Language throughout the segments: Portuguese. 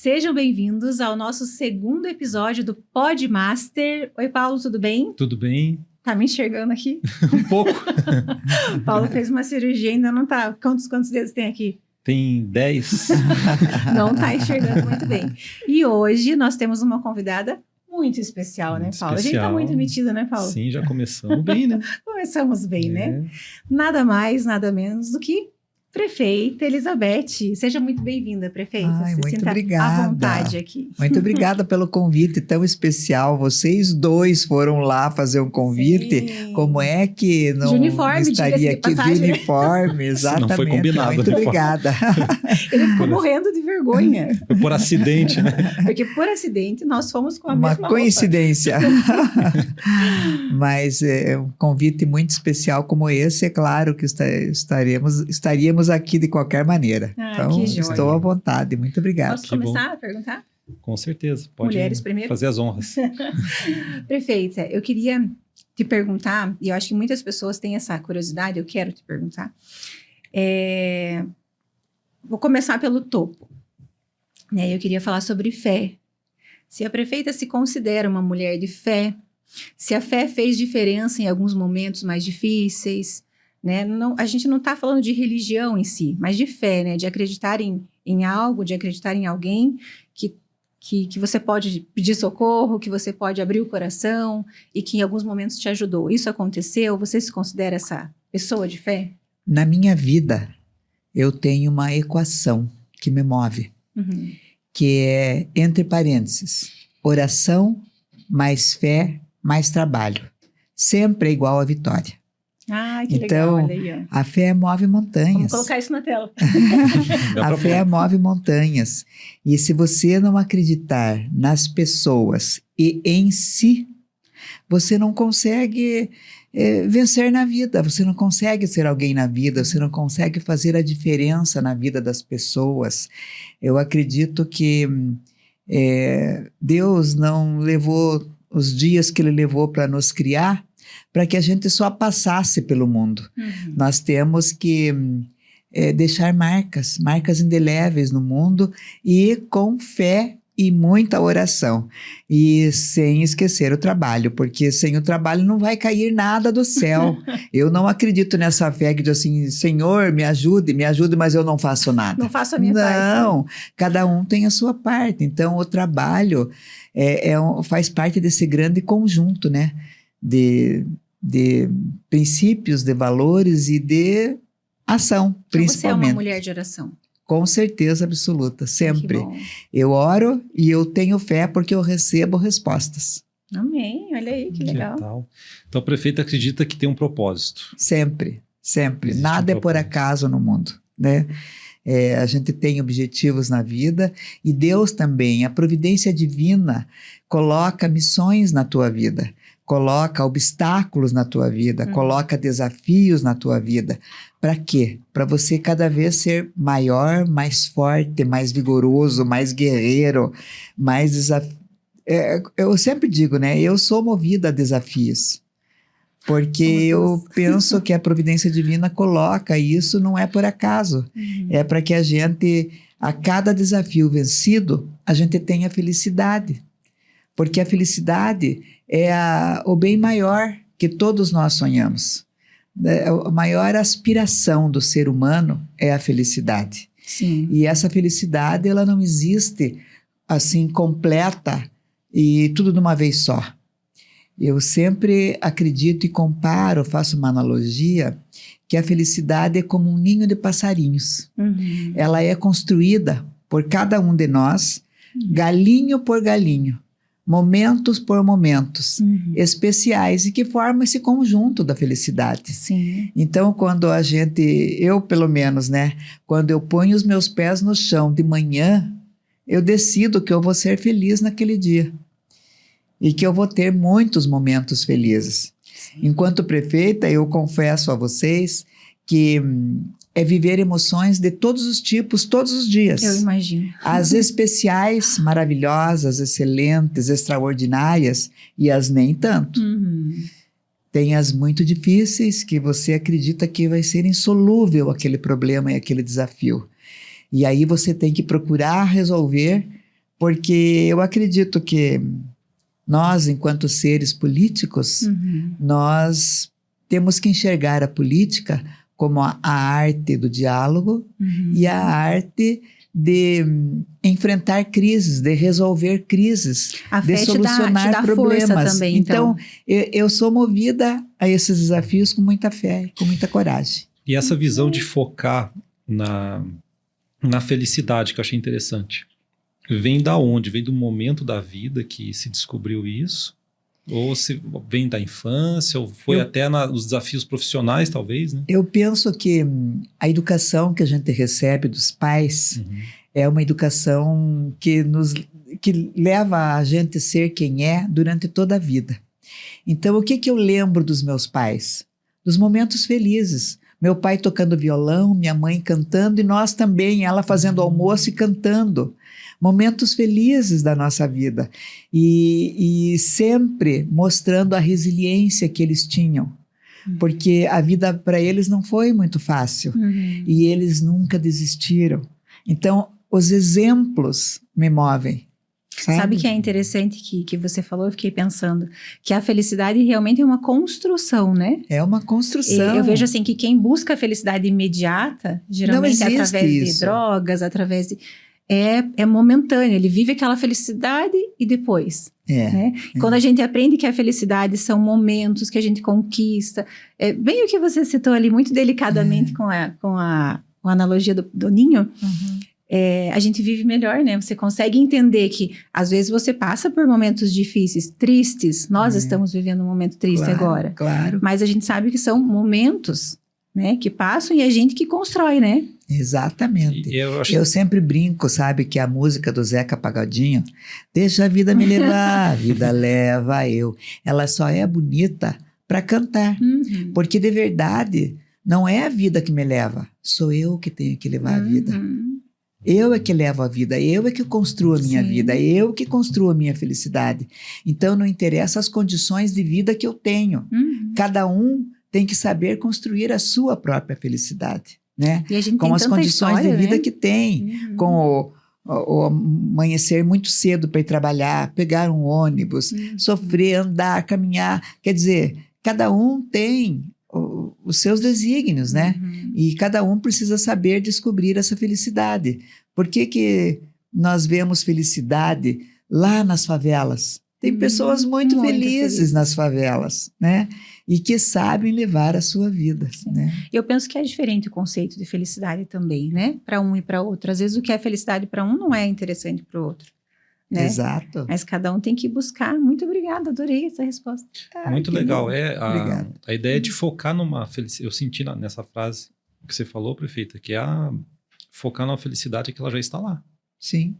Sejam bem-vindos ao nosso segundo episódio do Podmaster. Oi, Paulo, tudo bem? Tudo bem. Tá me enxergando aqui? Um pouco. Paulo fez uma cirurgia, ainda não tá. Quantos dedos tem aqui? Tem 10. Não tá enxergando muito bem. E hoje nós temos uma convidada muito especial, né, Paulo? A gente tá muito metida, né, Paulo? Sim, já começamos bem, né? Começamos bem, né? Nada mais, nada menos do que Prefeita Elizabeth. Seja muito bem-vinda, Prefeita. Ai, se muito sinta obrigada. à vontade aqui. Muito obrigada pelo convite tão especial. Vocês dois foram lá fazer um convite. Sim. Como é que não de uniforme, estaria aqui de uniforme? Exatamente. Não foi combinado. Muito obrigada. Ele ficou morrendo de vergonha. Foi por acidente, né? Porque por acidente nós fomos com a Uma mesma coincidência. Mas é um convite muito especial como esse, é claro que estaríamos aqui de qualquer maneira. Então, que joia. estou à vontade. Muito obrigado. Posso começar a perguntar? Com certeza. Pode Mulheres primeiro? fazer as honras. Prefeita, eu queria te perguntar, e eu acho que muitas pessoas têm essa curiosidade, eu quero te perguntar. Vou começar pelo topo. Eu queria falar sobre fé. Se a prefeita se considera uma mulher de fé, se a fé fez diferença em alguns momentos mais difíceis, né? Não, a gente não está falando de religião em si, mas de fé, né? De acreditar em algo, de acreditar em alguém que você pode pedir socorro, que você pode abrir o coração e que em alguns momentos te ajudou. Isso aconteceu? Você se considera essa pessoa de fé? Na minha vida, eu tenho uma equação que me move, que é, entre parênteses, oração mais fé mais trabalho. Sempre é igual a vitória. Ah, que então, legal, olha aí, ó. A fé move montanhas. Vamos colocar isso na tela. A fé move montanhas. E se você não acreditar nas pessoas e em si, você não consegue vencer na vida. Você não consegue ser alguém na vida. Você não consegue fazer a diferença na vida das pessoas. Eu acredito que Deus não levou os dias que Ele levou para nos criar para que a gente só passasse pelo mundo. Nós temos que deixar marcas indeléveis no mundo e com fé e muita oração. E sem esquecer o trabalho, porque sem o trabalho não vai cair nada do céu. Eu não acredito nessa fé que diz assim, Senhor, me ajude, mas eu não faço nada. Não faço a minha parte. Não, cada um tem a sua parte. Então, o trabalho faz parte desse grande conjunto, né? De princípios, de valores e de ação, principalmente. Você é uma mulher de oração? Com certeza absoluta, sempre. Que bom. Eu oro e eu tenho fé porque eu recebo respostas. Amém, olha aí, que legal. Então a prefeita acredita que tem um propósito. Sempre, sempre. Existe Nada é por acaso no mundo, né? A gente tem objetivos na vida e Deus também, a providência divina coloca missões na tua vida, coloca obstáculos na tua vida, coloca desafios na tua vida. Para quê? Para você cada vez ser maior, mais forte, mais vigoroso, mais guerreiro, mais eu sempre digo, né? Eu sou movida a desafios. Porque eu penso que a providência divina coloca isso, não é por acaso. É para que a gente, a cada desafio vencido, a gente tenha felicidade. Porque a felicidade é o bem maior que todos nós sonhamos. A maior aspiração do ser humano é a felicidade. Sim. E essa felicidade, ela não existe assim, completa e tudo de uma vez só. Eu sempre acredito e comparo, faço uma analogia, que a felicidade é como um ninho de passarinhos. Ela é construída por cada um de nós, galinho por galinho, momentos por momentos, especiais, e que formam esse conjunto da felicidade. Sim. Então, quando eu pelo menos, né, quando eu ponho os meus pés no chão de manhã, eu decido que eu vou ser feliz naquele dia. E que eu vou ter muitos momentos felizes. Sim. Enquanto prefeita, eu confesso a vocês que é viver emoções de todos os tipos, todos os dias. Eu imagino. As especiais, maravilhosas, excelentes, extraordinárias, e as nem tanto. Tem as muito difíceis, que você acredita que vai ser insolúvel aquele problema e aquele desafio. E aí você tem que procurar resolver porque eu acredito que nós, enquanto seres políticos, nós temos que enxergar a política como a arte do diálogo e a arte de enfrentar crises, de resolver crises, A fé de solucionar te dá problemas. força também, então. Eu sou movida a esses desafios com muita fé, com muita coragem. E essa visão de focar na felicidade, que eu achei interessante, vem da onde? Vem do momento da vida que se descobriu isso? Ou se vem da infância? Ou foi até nos desafios profissionais, talvez, né? Eu penso que a educação que a gente recebe dos pais é uma educação que leva a gente a ser quem é durante toda a vida. Então, o que eu lembro dos meus pais? Dos momentos felizes. Meu pai tocando violão, minha mãe cantando e nós também, ela fazendo almoço e cantando. Momentos felizes da nossa vida. E sempre mostrando a resiliência que eles tinham. Porque a vida para eles não foi muito fácil. E eles nunca desistiram. Então, os exemplos me movem. Sabe que é interessante que você falou, eu fiquei pensando, que a felicidade realmente é uma construção, né? É uma construção. Eu vejo assim que quem busca a felicidade imediata, geralmente é através de drogas, através de... É momentâneo, ele vive aquela felicidade e depois. Né? Quando a gente aprende que a felicidade são momentos que a gente conquista, bem o que você citou ali muito delicadamente com a analogia do ninho, a gente vive melhor, né? Você consegue entender que às vezes você passa por momentos difíceis, tristes, nós estamos vivendo um momento triste agora, mas a gente sabe que são momentos, né, que passam e a gente que constrói, né? Exatamente. Eu sempre brinco, sabe, que a música do Zeca Pagodinho, deixa a vida me levar, a vida leva eu. Ela só é bonita para cantar, porque de verdade não é a vida que me leva, sou eu que tenho que levar a vida. Eu é que levo a vida, eu é que construo a minha vida, eu que construo a minha felicidade. Então não interessa as condições de vida que eu tenho. Cada um tem que saber construir a sua própria felicidade. Né? E a gente com as condições história, de vida, né? que tem, com o amanhecer muito cedo para ir trabalhar, pegar um ônibus, sofrer, andar, caminhar. Quer dizer, cada um tem os seus desígnios, né? E cada um precisa saber descobrir essa felicidade. Por que nós vemos felicidade lá nas favelas? Tem pessoas muito felizes nas favelas, né? E que sabem levar a sua vida, né? Eu penso que é diferente o conceito de felicidade também, né? Para um e para outro. Às vezes o que é felicidade para um não é interessante para o outro, né? Exato. Mas cada um tem que buscar. Muito obrigada, adorei essa resposta. Muito legal. Obrigado. A ideia de focar numa felicidade. Eu senti nessa frase que você falou, prefeita, que focar numa felicidade que ela já está lá. Sim.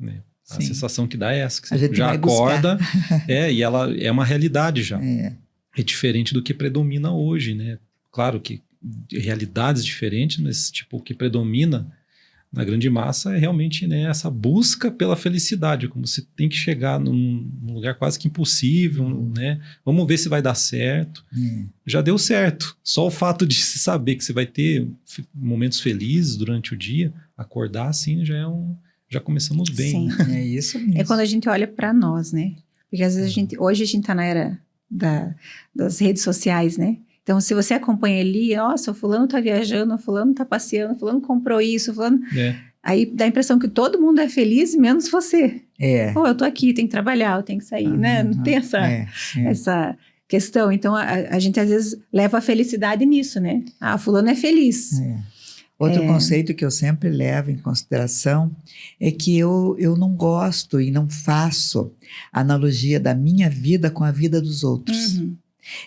Né? A sensação que dá é essa, que a você gente já vai acorda, e ela é uma realidade já. É diferente do que predomina hoje, né? Claro que realidades diferentes, mas tipo, o que predomina na grande massa é realmente, né, essa busca pela felicidade, como você tem que chegar num lugar quase que impossível, né? Vamos ver se vai dar certo. Já deu certo. Só o fato de se saber que você vai ter momentos felizes durante o dia, acordar assim já começamos bem. Sim. Né? É isso mesmo. É quando a gente olha para nós, né? Porque às vezes hoje a gente está na era das redes sociais, né? Então, se você acompanha ali, nossa, o fulano tá viajando, o fulano tá passeando, o fulano comprou isso, o fulano... Aí dá a impressão que todo mundo é feliz, menos você. Pô, eu tô aqui, tenho que trabalhar, eu tenho que sair, né? Não tem essa questão. Então, a gente às vezes leva a felicidade nisso, né? Ah, fulano é feliz. Outro conceito que eu sempre levo em consideração é que eu não gosto e não faço analogia da minha vida com a vida dos outros.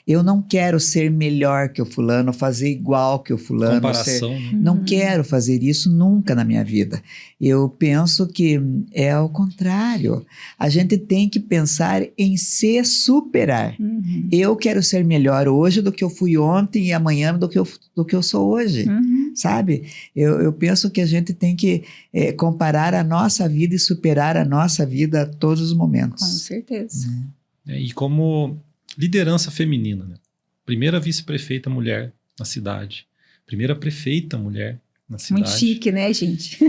Eu não quero ser melhor que o fulano, fazer igual que o fulano. Comparação, né? Não quero fazer isso nunca na minha vida. Eu penso que é ao contrário. A gente tem que pensar em se superar. Eu quero ser melhor hoje do que eu fui ontem e amanhã do que eu sou hoje. Sabe? Eu penso que a gente tem que comparar a nossa vida e superar a nossa vida a todos os momentos. Com certeza. E como liderança feminina, né? Primeira vice-prefeita mulher na cidade, primeira prefeita mulher, na cidade. Muito chique, né, gente?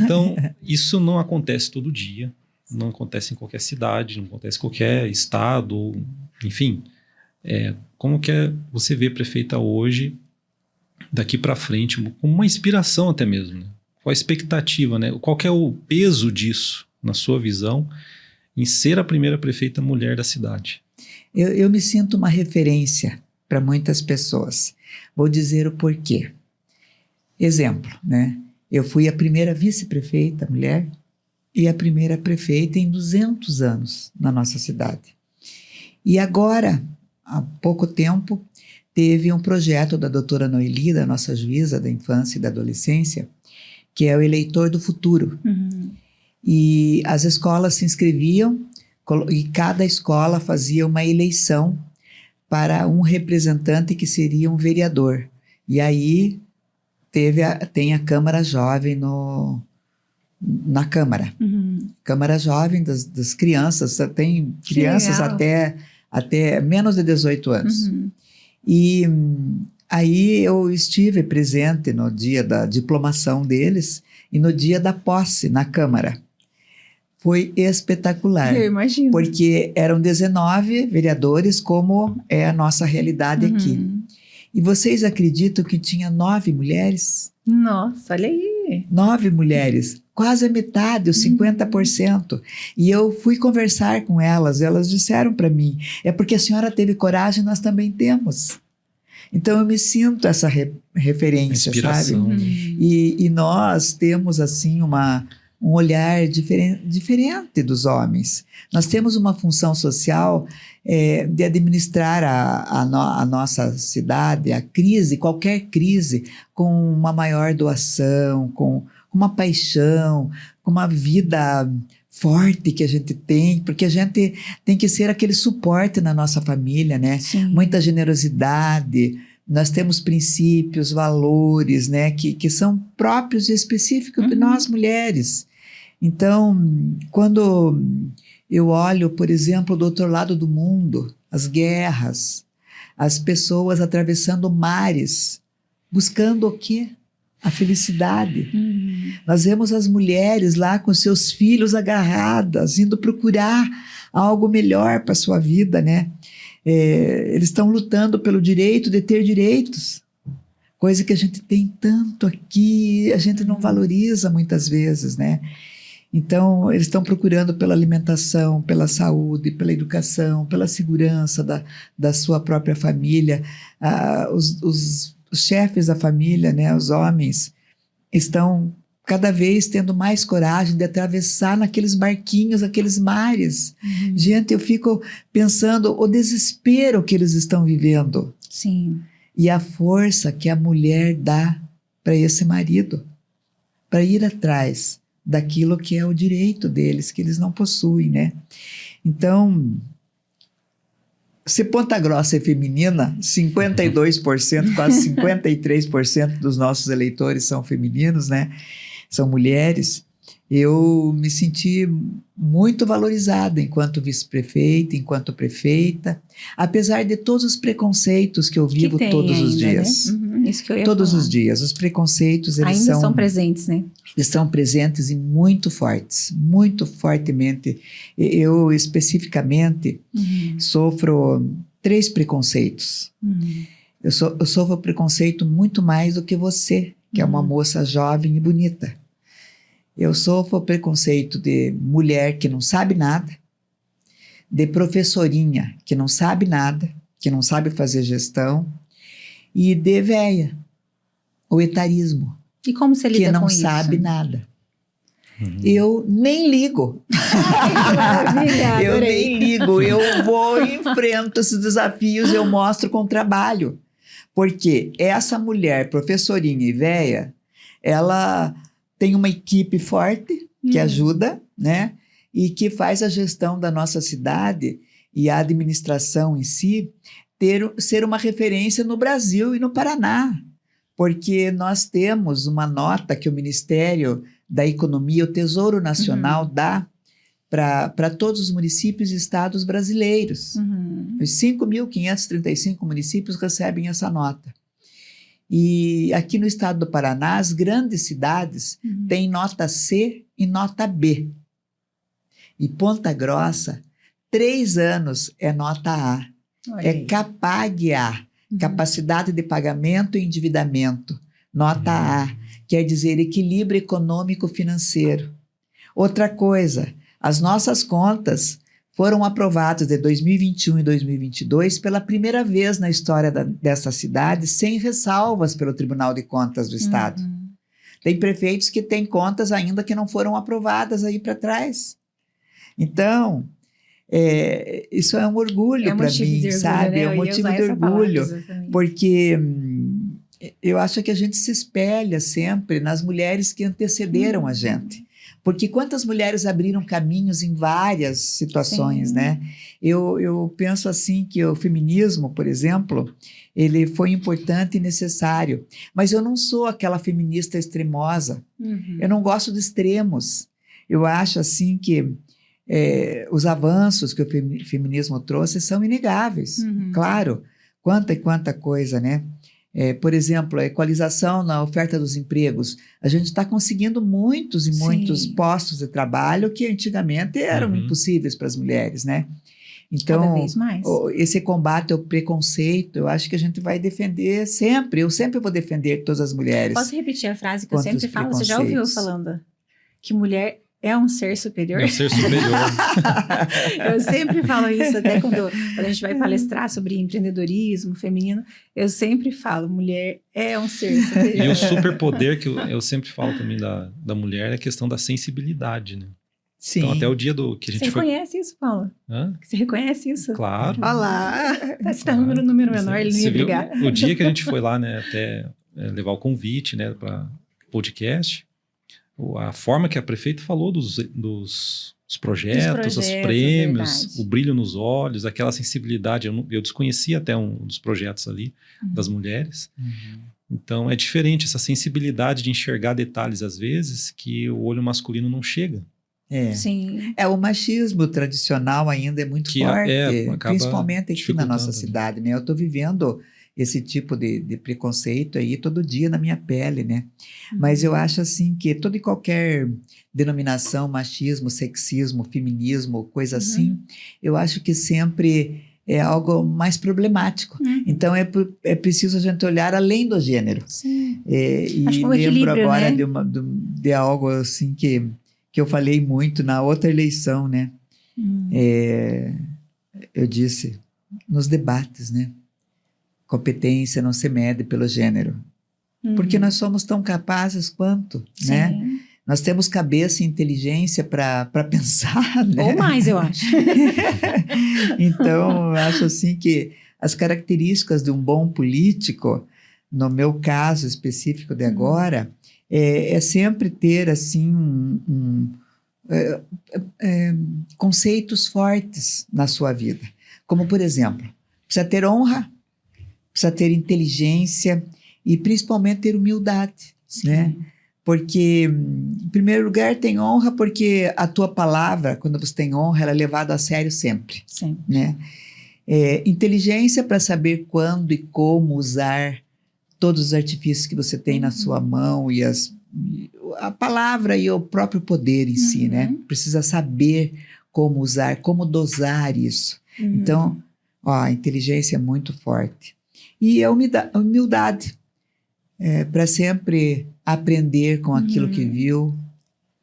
Então, isso não acontece todo dia, não acontece em qualquer cidade, não acontece em qualquer estado, enfim. Como que você vê prefeita hoje, daqui para frente, como uma inspiração até mesmo, né? Qual a expectativa, né? Qual que é o peso disso, na sua visão, em ser a primeira prefeita mulher da cidade? Eu me sinto uma referência para muitas pessoas. Vou dizer o porquê. Exemplo, né? Eu fui a primeira vice-prefeita mulher e a primeira prefeita em 200 anos na nossa cidade. E agora, há pouco tempo, teve um projeto da doutora Noeli, da nossa juíza da infância e da adolescência, que é o Eleitor do Futuro. Uhum. E as escolas se inscreviam e cada escola fazia uma eleição para um representante que seria um vereador. E aí tem a Câmara Jovem na Câmara. Uhum. Câmara Jovem das crianças, tem crianças até menos de 18 anos. Uhum. E aí eu estive presente no dia da diplomação deles e no dia da posse na Câmara. Foi espetacular. Eu imagino. Porque eram 19 vereadores, como é a nossa realidade aqui. E vocês acreditam que tinha 9 mulheres? Nossa, olha aí. 9 mulheres, quase a metade, os 50%. E eu fui conversar com elas, elas disseram para mim, é porque a senhora teve coragem, nós também temos. Então eu me sinto essa referência, inspiração, sabe? né? E nós temos assim um olhar diferente dos homens. Nós temos uma função social de administrar a nossa cidade, a crise, qualquer crise, com uma maior doação, com uma paixão, com uma vida forte que a gente tem, porque a gente tem que ser aquele suporte na nossa família, né? Sim. Muita generosidade. Nós temos princípios, valores, né, que são próprios e específicos de nós mulheres. Então, quando eu olho, por exemplo, do outro lado do mundo, as guerras, as pessoas atravessando mares, buscando o quê? A felicidade. Nós vemos as mulheres lá com seus filhos agarradas, indo procurar algo melhor para a sua vida, né? Eles estão lutando pelo direito de ter direitos, coisa que a gente tem tanto aqui, a gente não valoriza muitas vezes, né? Então, eles estão procurando pela alimentação, pela saúde, pela educação, pela segurança da sua própria família. Os chefes da família, né, os homens, estão cada vez tendo mais coragem de atravessar naqueles barquinhos, aqueles mares. Gente, eu fico pensando o desespero que eles estão vivendo. Sim. E a força que a mulher dá para esse marido, para ir atrás daquilo que é o direito deles, que eles não possuem, né? Então, se Ponta Grossa é feminina, 52%, quase 53% dos nossos eleitores são femininos, né? São mulheres. Eu me senti muito valorizada enquanto vice-prefeita, enquanto prefeita, apesar de todos os preconceitos que eu vivo todos os dias. Né? Isso que eu ia todos falar. os dias. Os preconceitos, eles ainda são presentes, né? Estão presentes e muito fortes, muito fortemente. Eu, especificamente, sofro 3 preconceitos. Eu sofro preconceito muito mais do que você, que é uma moça jovem e bonita. Eu sofro preconceito de mulher que não sabe nada, de professorinha que não sabe nada, que não sabe fazer gestão, e de véia, o etarismo. E como você lida que não com isso? sabe nada. Eu nem ligo. Eu nem ligo. Eu vou e enfrento esses desafios, eu mostro com trabalho. Porque essa mulher, professorinha e véia, ela tem uma equipe forte que ajuda, né? E que faz a gestão da nossa cidade e a administração em si ser uma referência no Brasil e no Paraná. Porque nós temos uma nota que o Ministério da Economia, o Tesouro Nacional, dá para todos os municípios e estados brasileiros. Os 5.535 municípios recebem essa nota. E aqui no estado do Paraná, as grandes cidades têm nota C e nota B. E Ponta Grossa, 3 anos é nota A. Olha É aí. CAPAG-A, capacidade de pagamento e endividamento. Nota A, quer dizer equilíbrio econômico-financeiro. Outra coisa, as nossas contas foram aprovadas de 2021 e 2022 pela primeira vez na história dessa cidade, sem ressalvas pelo Tribunal de Contas do Estado. Tem prefeitos que têm contas ainda que não foram aprovadas aí para trás. Então, isso é um orgulho para mim, sabe? Né? É um motivo de orgulho, porque eu acho que a gente se espelha sempre nas mulheres que antecederam a gente. Porque quantas mulheres abriram caminhos em várias situações, né? Eu penso assim que o feminismo, por exemplo, ele foi importante e necessário. Mas eu não sou aquela feminista extremosa. Eu não gosto de extremos. Eu acho assim que os avanços que o feminismo trouxe são inegáveis. Claro, quanta e quanta coisa, né? Por exemplo, a equalização na oferta dos empregos. A gente está conseguindo muitos e muitos postos de trabalho que antigamente eram impossíveis para as mulheres, né? Então, cada vez mais. Esse combate ao preconceito, eu acho que a gente vai defender sempre. Eu sempre vou defender todas as mulheres. Posso repetir a frase que eu sempre falo? Você já ouviu falando que mulher é um ser superior? É um ser superior. Eu sempre falo isso, até quando a gente vai palestrar sobre empreendedorismo feminino, eu sempre falo, mulher é um ser superior. E o superpoder que eu sempre falo também da mulher é a questão da sensibilidade, né? Sim. Então, até o dia que a gente Você reconhece isso, Paulo? Você reconhece isso? Claro. Olha lá. Você tá no número menor, ele não ia brigar. O dia que a gente foi lá, né, até levar o convite, né, para podcast, a forma que a prefeita falou dos projetos, os prêmios, verdade. O brilho nos olhos, aquela sensibilidade. Eu desconhecia até um dos projetos ali, das mulheres. Então, é diferente essa sensibilidade de enxergar detalhes, às vezes, que o olho masculino não chega. Sim. O machismo tradicional ainda é muito forte, principalmente aqui na nossa cidade, né? Eu estou vivendo esse tipo de preconceito aí todo dia na minha pele, né? Mas eu acho assim que toda e qualquer denominação, machismo, sexismo, feminismo, coisa assim, eu acho que sempre é algo mais problemático. Então é preciso a gente olhar além do gênero. Sim. E lembro agora, né, de algo assim que eu falei muito na outra eleição, né? Eu disse nos debates, né? Competência não se mede pelo gênero. Porque nós somos tão capazes quanto, né? Nós temos cabeça e inteligência para pensar, né? Ou mais, eu acho. Então, eu acho assim que as características de um bom político, no meu caso específico de agora, é sempre ter, assim, conceitos fortes na sua vida. Como, por exemplo, precisa ter honra, precisa ter inteligência e principalmente ter humildade, né? Porque, em primeiro lugar, tem honra porque a tua palavra, quando você tem honra, ela é levada a sério sempre. Né? Inteligência para saber quando e como usar todos os artifícios que você tem na sua mão e a palavra e o próprio poder em si, né? Precisa saber como usar, como dosar isso. Então, a inteligência é muito forte. E a humildade, para sempre aprender com aquilo que viu,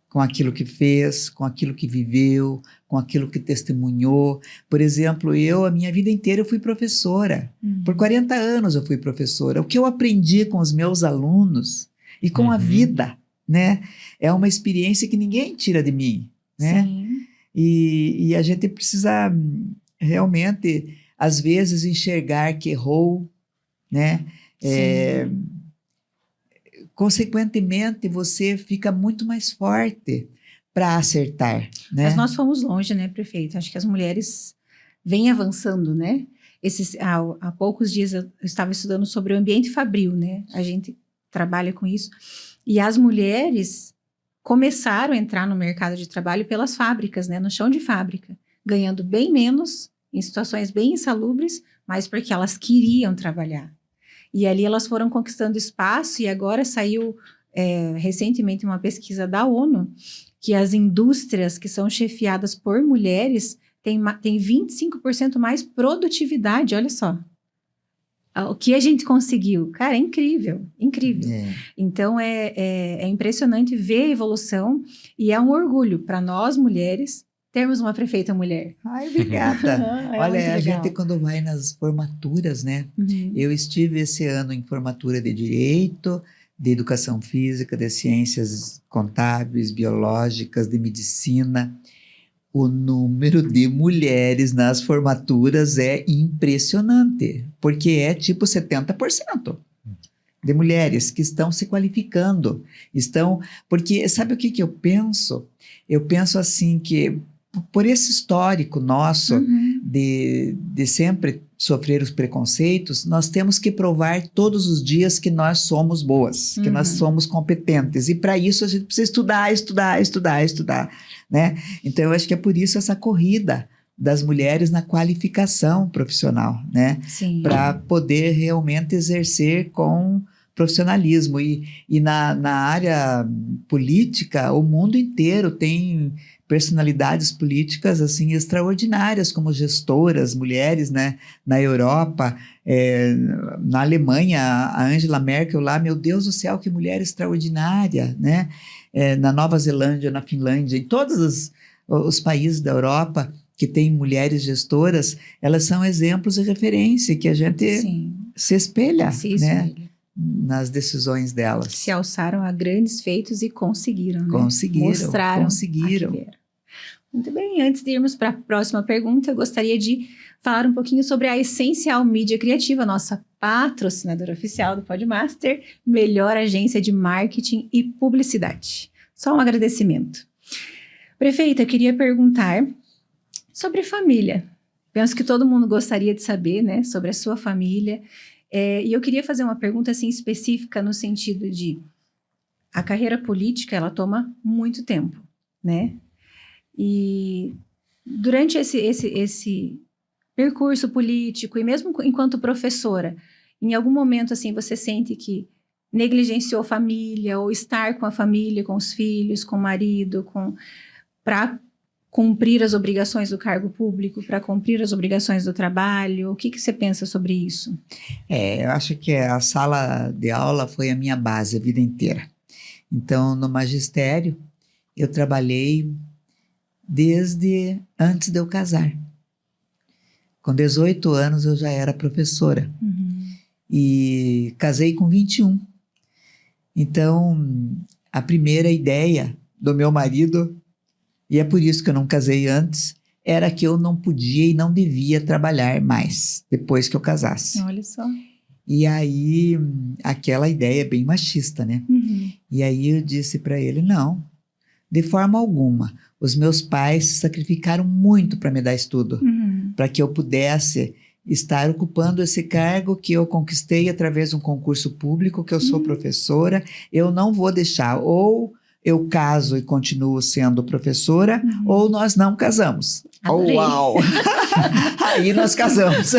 com aquilo que fez, com aquilo que viveu, com aquilo que testemunhou. Por exemplo, a minha vida inteira eu fui professora. Por 40 anos eu fui professora. O que eu aprendi com os meus alunos e com a vida, né? É uma experiência que ninguém tira de mim, né? E a gente precisa realmente, às vezes, enxergar que errou, né? Consequentemente, você fica muito mais forte para acertar, né? Mas nós fomos longe, né, prefeito? Acho que as mulheres vêm avançando, né? Há poucos dias eu estava estudando sobre o ambiente fabril, né? A gente trabalha com isso. E as mulheres começaram a entrar no mercado de trabalho pelas fábricas, né? No chão de fábrica, ganhando bem menos, em situações bem insalubres, mas porque elas queriam trabalhar. E ali elas foram conquistando espaço e agora saiu recentemente uma pesquisa da ONU que as indústrias que são chefiadas por mulheres têm 25% mais produtividade, olha só. O que a gente conseguiu? Cara, é incrível, incrível. Então, é impressionante ver a evolução e é um orgulho para nós, mulheres, termos uma prefeita mulher. Ai, obrigada. Olha, a gente quando vai nas formaturas, né? Eu estive esse ano em formatura de Direito, de Educação Física, de Ciências Contábeis, Biológicas, de Medicina. O número de mulheres nas formaturas é impressionante, porque é tipo 70% de mulheres que estão se qualificando. Porque sabe o que eu penso? Eu penso assim que por esse histórico nosso de sempre sofrer os preconceitos, nós temos que provar todos os dias que nós somos boas, que nós somos competentes. E para isso a gente precisa estudar, né? Então eu acho que é por isso essa corrida das mulheres na qualificação profissional, né? Para poder realmente exercer com profissionalismo. E na área política, o mundo inteiro tem personalidades políticas assim extraordinárias, como gestoras, mulheres, né? Na Europa, na Alemanha, a Angela Merkel lá, meu Deus do céu, que mulher extraordinária, né? Na Nova Zelândia, na Finlândia, em todos os países da Europa que tem mulheres gestoras, elas são exemplos de referência que a gente se espelha, né? Nas decisões delas. Se alçaram a grandes feitos e conseguiram, né? Conseguiram. Muito bem, antes de irmos para a próxima pergunta, eu gostaria de falar um pouquinho sobre a Essencial Mídia Criativa, nossa patrocinadora oficial do Podmaster, melhor agência de marketing e publicidade. Só um agradecimento. Prefeita, eu queria perguntar sobre família. Penso que todo mundo gostaria de saber, né, sobre a sua família. E eu queria fazer uma pergunta assim específica no sentido de a carreira política, ela toma muito tempo, né? E durante esse percurso político e mesmo enquanto professora, em algum momento assim você sente que negligenciou a família ou estar com a família, com os filhos, com o marido, para cumprir as obrigações do cargo público, para cumprir as obrigações do trabalho? O que você pensa sobre isso? Eu acho que a sala de aula foi a minha base a vida inteira. Então, no magistério, eu trabalhei desde antes de eu casar. Com 18 anos, eu já era professora. E casei com 21. Então, a primeira ideia do meu marido, e é por isso que eu não casei antes, era que eu não podia e não devia trabalhar mais depois que eu casasse. Olha só. E aí, aquela ideia bem machista, né? E aí eu disse para ele, não, de forma alguma. Os meus pais se sacrificaram muito para me dar estudo, para que eu pudesse estar ocupando esse cargo que eu conquistei através de um concurso público, que eu sou professora. Eu não vou deixar, ou eu caso e continuo sendo professora, ou nós não casamos. Adorei. Uau! Aí nós casamos.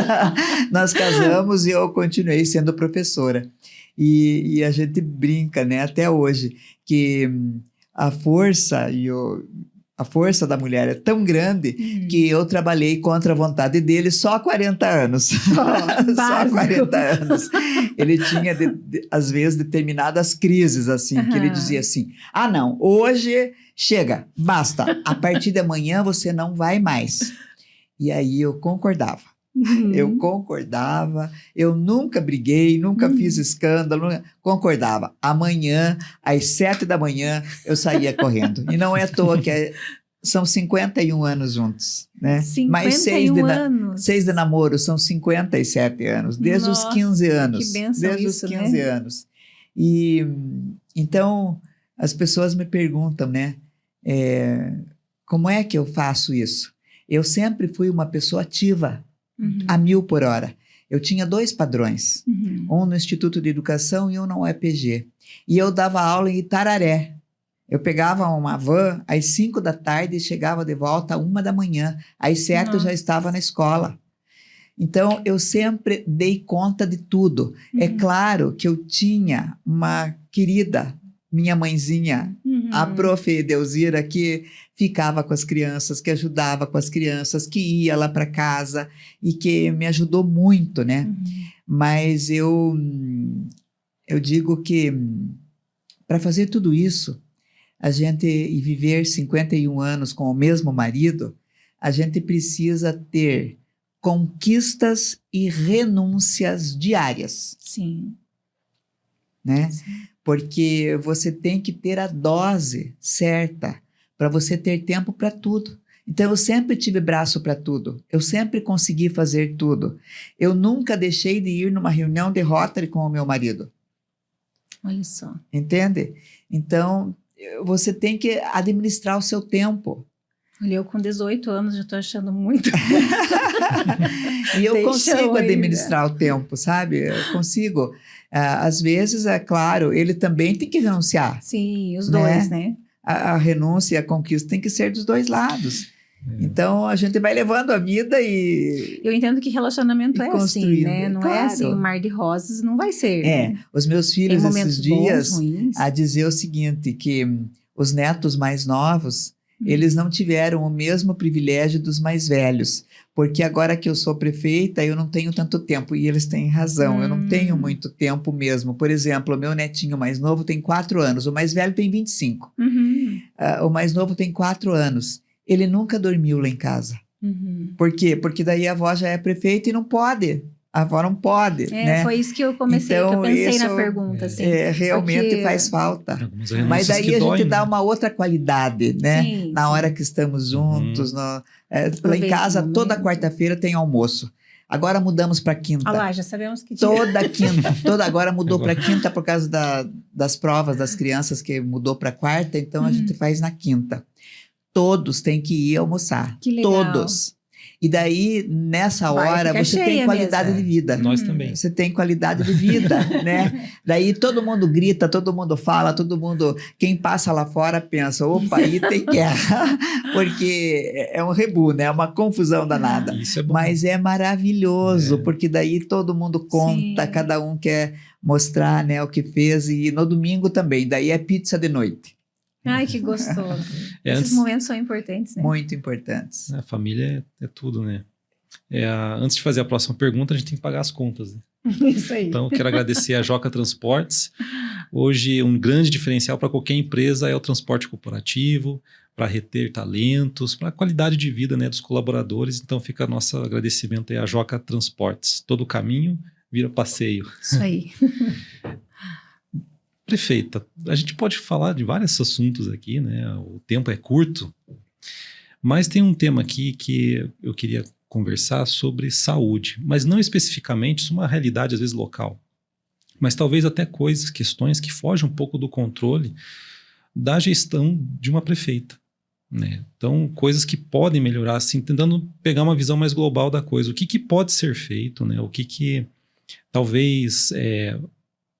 Nós casamos e eu continuei sendo professora. E a gente brinca, né, até hoje, que a força da mulher é tão grande que eu trabalhei contra a vontade dele só há 40 anos. Só 40 anos. Ele tinha, às vezes, determinadas crises, assim, que ele dizia assim, não, hoje chega, basta, a partir de amanhã você não vai mais. E aí eu concordava. Eu nunca briguei, nunca fiz escândalo, concordava. Amanhã, às 7 da manhã, eu saía correndo. E não é à toa que são 51 anos juntos, né? 51 mais anos. 6 de namoro, são 57 anos, desde os 15 anos. Que bênção desde isso, os 15 né? anos. E então, as pessoas me perguntam, né? Como é que eu faço isso? Eu sempre fui uma pessoa ativa, a 1000 por hora. Eu tinha 2 padrões, um no Instituto de Educação e um na UEPG. E eu dava aula em Itararé. Eu pegava uma van às 5 da tarde e chegava de volta às 1 da manhã. Às 7 eu já estava na escola. Então, eu sempre dei conta de tudo. É claro que eu tinha uma querida, minha mãezinha, a prof. Edelzira, que ficava com as crianças, que ajudava com as crianças, que ia lá para casa e que me ajudou muito, né? Mas eu digo que para fazer tudo isso, e viver 51 anos com o mesmo marido, a gente precisa ter conquistas e renúncias diárias. Sim. Né? Sim. Porque você tem que ter a dose certa para você ter tempo para tudo. Então, eu sempre tive braço para tudo. Eu sempre consegui fazer tudo. Eu nunca deixei de ir numa reunião de Rotary com o meu marido. Olha só. Entende? Então, você tem que administrar o seu tempo. Olha, eu com 18 anos já estou achando muito. E eu consigo administrar o tempo, sabe? Eu consigo. Às vezes, é claro, ele também tem que renunciar. Sim, os dois, né? A renúncia e a conquista tem que ser dos dois lados. Então, a gente vai levando a vida e... Eu entendo que relacionamento é assim, né? Não é assim, um mar de rosas, não vai ser. Né? Os meus filhos esses dias bons, ruins. A dizer o seguinte, que os netos mais novos, eles não tiveram o mesmo privilégio dos mais velhos, porque agora que eu sou prefeita, eu não tenho tanto tempo, e eles têm razão, eu não tenho muito tempo mesmo. Por exemplo, o meu netinho mais novo tem 4 anos, o mais velho tem 25. O mais novo tem 4 anos. Ele nunca dormiu lá em casa. Por quê? Porque daí a avó já é prefeita e não pode. A avó não pode, né? Foi isso que eu comecei, então, que eu pensei na pergunta. Assim, realmente faz falta. Mas daí a gente dá uma outra qualidade, né? Sim, na hora que estamos juntos. Lá em casa, toda quarta-feira tem almoço. Agora mudamos para quinta. Ah lá, já sabemos que toda quinta. Agora mudou para quinta por causa das provas das crianças, que mudou para quarta. Então, a gente faz na quinta. Todos têm que ir almoçar. Que legal. Todos. E daí, nessa hora, você tem qualidade de vida. Nós também. Você tem qualidade de vida, né? Daí todo mundo grita, todo mundo fala, quem passa lá fora pensa, opa, aí tem guerra. Porque é um rebu, né? É uma confusão danada. Isso é bom. Mas é maravilhoso, porque daí todo mundo conta, Sim. cada um quer mostrar, né, o que fez. E no domingo também, daí é pizza de noite. Ai, que gostoso. Esses momentos são importantes, né? Muito importantes. A família é tudo, né? Antes de fazer a próxima pergunta, a gente tem que pagar as contas. Né? Isso aí. Então, quero agradecer a Joca Transportes. Hoje, um grande diferencial para qualquer empresa é o transporte corporativo, para reter talentos, para a qualidade de vida, né, dos colaboradores. Então, fica nosso agradecimento aí à Joca Transportes. Todo caminho vira passeio. Isso aí. Prefeita, a gente pode falar de vários assuntos aqui, né? O tempo é curto, mas tem um tema aqui que eu queria conversar sobre saúde, mas não especificamente, isso é uma realidade às vezes local, mas talvez até questões que fogem um pouco do controle da gestão de uma prefeita, né? Então, coisas que podem melhorar, assim, tentando pegar uma visão mais global da coisa. O que pode ser feito, né? O que talvez...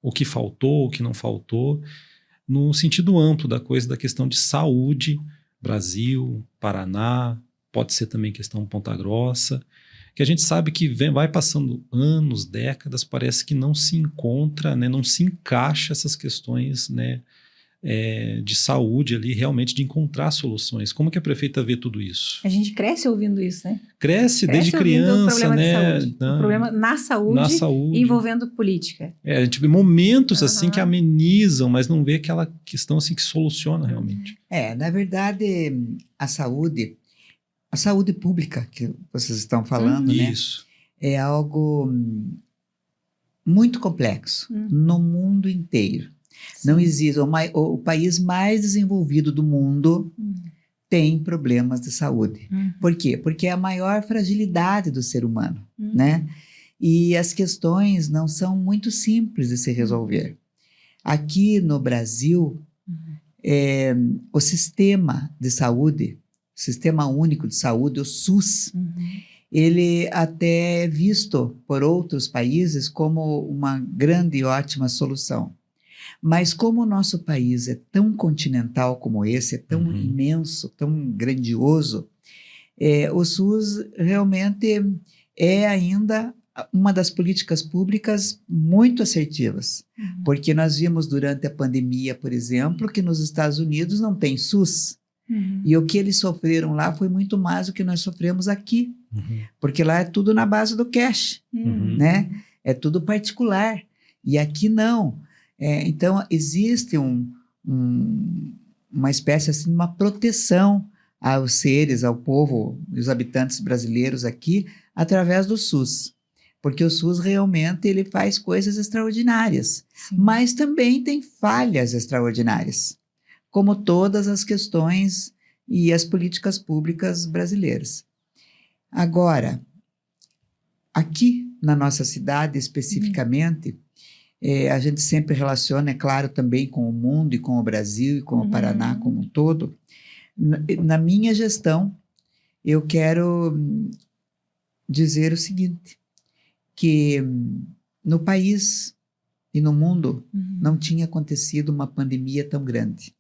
o que faltou, o que não faltou, no sentido amplo da coisa, da questão de saúde, Brasil, Paraná, pode ser também questão Ponta Grossa, que a gente sabe que vai passando anos, décadas, parece que não se encontra, né, não se encaixa essas questões, né, de saúde ali, realmente de encontrar soluções. Como que a prefeita vê tudo isso? A gente cresce ouvindo isso, né? Cresce desde criança, né? O problema na saúde, envolvendo política. A gente vê momentos assim que amenizam, mas não vê aquela questão assim que soluciona realmente. Na verdade, a saúde pública que vocês estão falando, né? Isso. É algo muito complexo no mundo inteiro. Sim. Não existe. O país mais desenvolvido do mundo tem problemas de saúde. Por quê? Porque é a maior fragilidade do ser humano, né? E as questões não são muito simples de se resolver. Aqui no Brasil, o sistema de saúde, o Sistema Único de Saúde, o SUS, ele até é visto por outros países como uma grande e ótima solução. Mas como o nosso país é tão continental como esse, é tão imenso, tão grandioso, o SUS realmente é ainda uma das políticas públicas muito assertivas, porque nós vimos durante a pandemia, por exemplo, que nos Estados Unidos não tem SUS, e o que eles sofreram lá foi muito mais do que nós sofremos aqui, porque lá é tudo na base do cash, né? É tudo particular, e aqui não. Então, existe uma espécie assim, uma proteção aos seres, ao povo, os habitantes brasileiros aqui, através do SUS. Porque o SUS realmente ele faz coisas extraordinárias, mas também tem falhas extraordinárias, como todas as questões e as políticas públicas brasileiras. Agora, aqui na nossa cidade especificamente, a gente sempre relaciona, é claro, também com o mundo e com o Brasil e com o Paraná como um todo. Na minha gestão, eu quero dizer o seguinte, que no país e no mundo não tinha acontecido uma pandemia tão grande.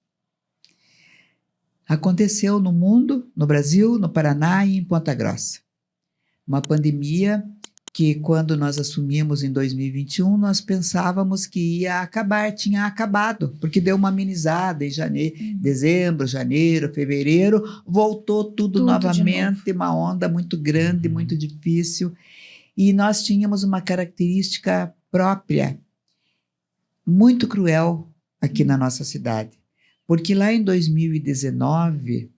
Aconteceu no mundo, no Brasil, no Paraná e em Ponta Grossa. Uma pandemia que, quando nós assumimos em 2021, nós pensávamos que ia acabar, tinha acabado, porque deu uma amenizada em dezembro, janeiro, fevereiro, voltou tudo novamente, uma onda muito grande, muito difícil. E nós tínhamos uma característica própria, muito cruel aqui na nossa cidade. Porque lá em 2019,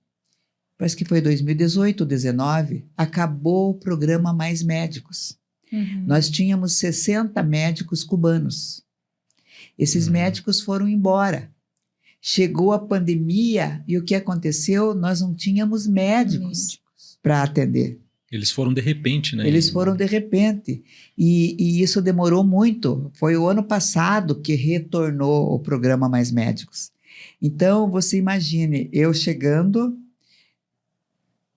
parece que foi 2018 ou 2019, acabou o programa Mais Médicos. Nós tínhamos 60 médicos cubanos. Esses médicos foram embora. Chegou a pandemia e o que aconteceu? Nós não tínhamos médicos para atender. Eles foram de repente, né? Eles foram de repente. E isso demorou muito. Foi o ano passado que retornou o programa Mais Médicos. Então, você imagine, eu chegando,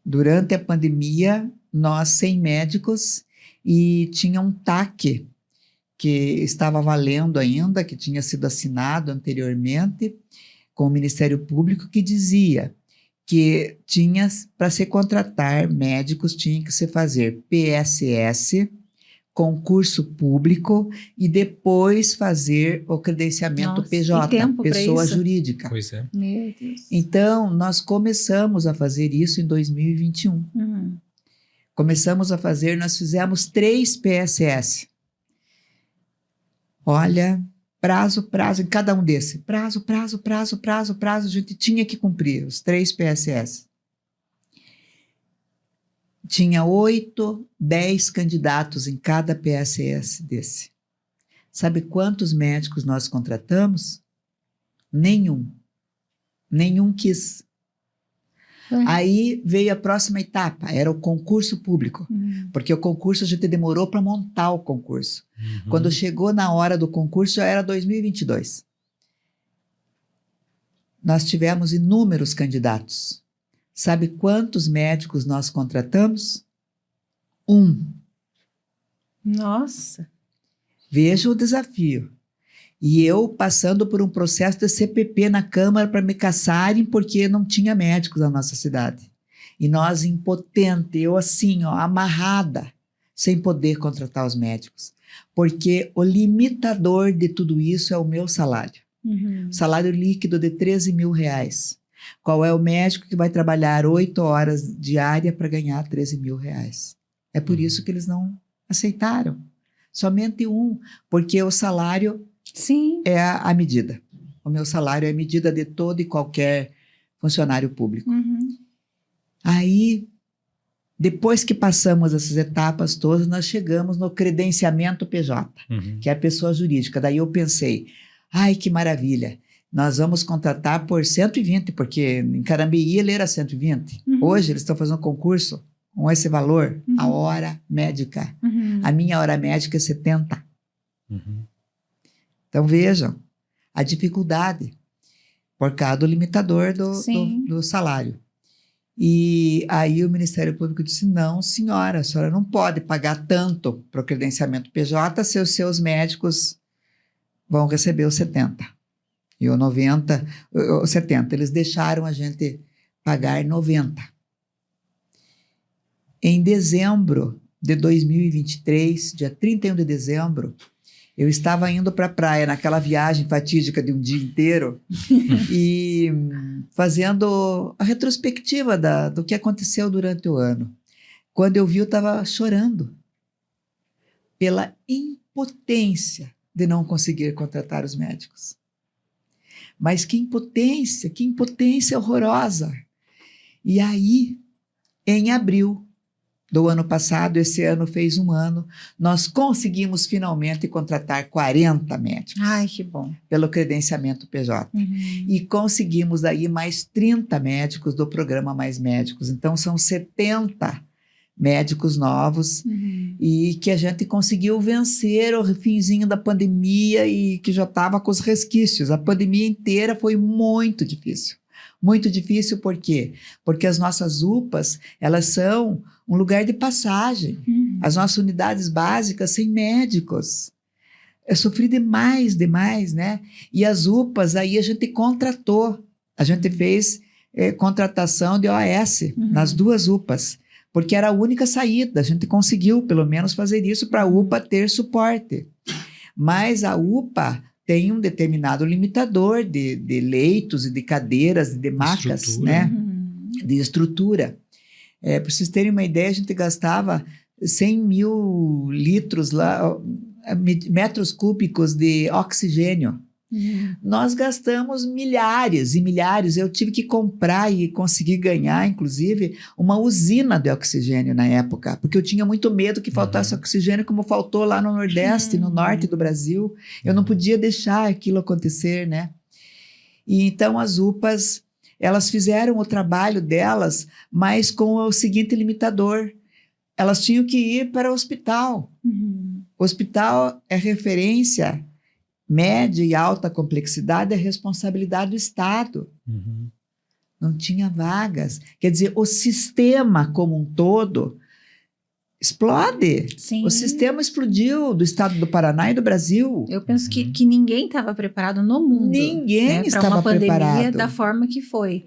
durante a pandemia, nós 100 médicos, e tinha um TAC que estava valendo ainda, que tinha sido assinado anteriormente com o Ministério Público, que dizia que tinha, para se contratar médicos, tinha que se fazer PSS, concurso público, e depois fazer o credenciamento PJ, pessoa jurídica. Pois é. Meu Deus. Então, nós começamos a fazer isso em 2021. Começamos a fazer, nós fizemos 3 PSS. Olha, prazo, em cada um desse. Prazo, a gente tinha que cumprir os 3 PSS. Tinha 8, 10 candidatos em cada PSS desse. Sabe quantos médicos nós contratamos? Nenhum. Nenhum quis. Aí veio a próxima etapa, era o concurso público, porque o concurso a gente demorou para montar o concurso. Quando chegou na hora do concurso, já era 2022. Nós tivemos inúmeros candidatos. Sabe quantos médicos nós contratamos? 1. Nossa! Veja o desafio. E eu passando por um processo de CPP na Câmara para me caçarem porque não tinha médicos na nossa cidade. E nós impotente, eu assim, ó, amarrada, sem poder contratar os médicos. Porque o limitador de tudo isso é o meu salário. Salário líquido de R$13 mil. Qual é o médico que vai trabalhar 8 horas diárias para ganhar R$13 mil? É por isso que eles não aceitaram. Somente 1, porque o salário é a medida. O meu salário é a medida de todo e qualquer funcionário público. Aí, depois que passamos essas etapas todas, nós chegamos no credenciamento PJ, que é a pessoa jurídica. Daí eu pensei, ai, que maravilha, nós vamos contratar por 120, porque em Carambeí ele era 120. Hoje eles estão fazendo um concurso com esse valor, a hora médica. A minha hora médica é 70. Então, vejam, a dificuldade por causa do limitador do salário. E aí o Ministério Público disse, não, senhora, a senhora não pode pagar tanto para o credenciamento PJ se os seus médicos vão receber os 70. E o 90, o 70, eles deixaram a gente pagar 90. Em dezembro de 2023, dia 31 de dezembro, eu estava indo para a praia, naquela viagem fatídica de um dia inteiro, e fazendo a retrospectiva do que aconteceu durante o ano. Quando eu vi, eu estava chorando pela impotência de não conseguir contratar os médicos. Mas que impotência horrorosa. E aí, em abril do ano passado, esse ano fez um ano, nós conseguimos finalmente contratar 40 médicos. Ai, que bom. Pelo credenciamento PJ. E conseguimos aí mais 30 médicos do programa Mais Médicos. Então, são 70 médicos novos e que a gente conseguiu vencer o finzinho da pandemia e que já estava com os resquícios. A pandemia inteira foi muito difícil. Muito difícil por quê? Porque as nossas UPAs, elas são um lugar de passagem. As nossas unidades básicas sem médicos. Eu sofri demais, né? E as UPAs, aí a gente contratou. A gente fez contratação de OAS nas 2 UPAs. Porque era a única saída, a gente conseguiu pelo menos fazer isso para a UPA ter suporte. Mas a UPA tem um determinado limitador de leitos e de cadeiras, de macas, né? De estrutura. Para vocês terem uma ideia, a gente gastava 100 mil litros lá, metros cúbicos de oxigênio. Nós gastamos milhares e milhares. Eu tive que comprar e conseguir ganhar, inclusive, uma usina de oxigênio na época, porque eu tinha muito medo que faltasse oxigênio, como faltou lá no Nordeste, no Norte do Brasil. Eu não podia deixar aquilo acontecer, né? E então as UPAs, elas fizeram o trabalho delas, mas com o seguinte limitador: elas tinham que ir para o hospital. O hospital é referência. Média e alta complexidade é responsabilidade do Estado. Não tinha vagas. Quer dizer, o sistema como um todo explode. Sim. O sistema explodiu do Estado do Paraná e do Brasil. Eu penso que ninguém estava preparado no mundo. Ninguém estava para uma pandemia preparado. da forma que foi.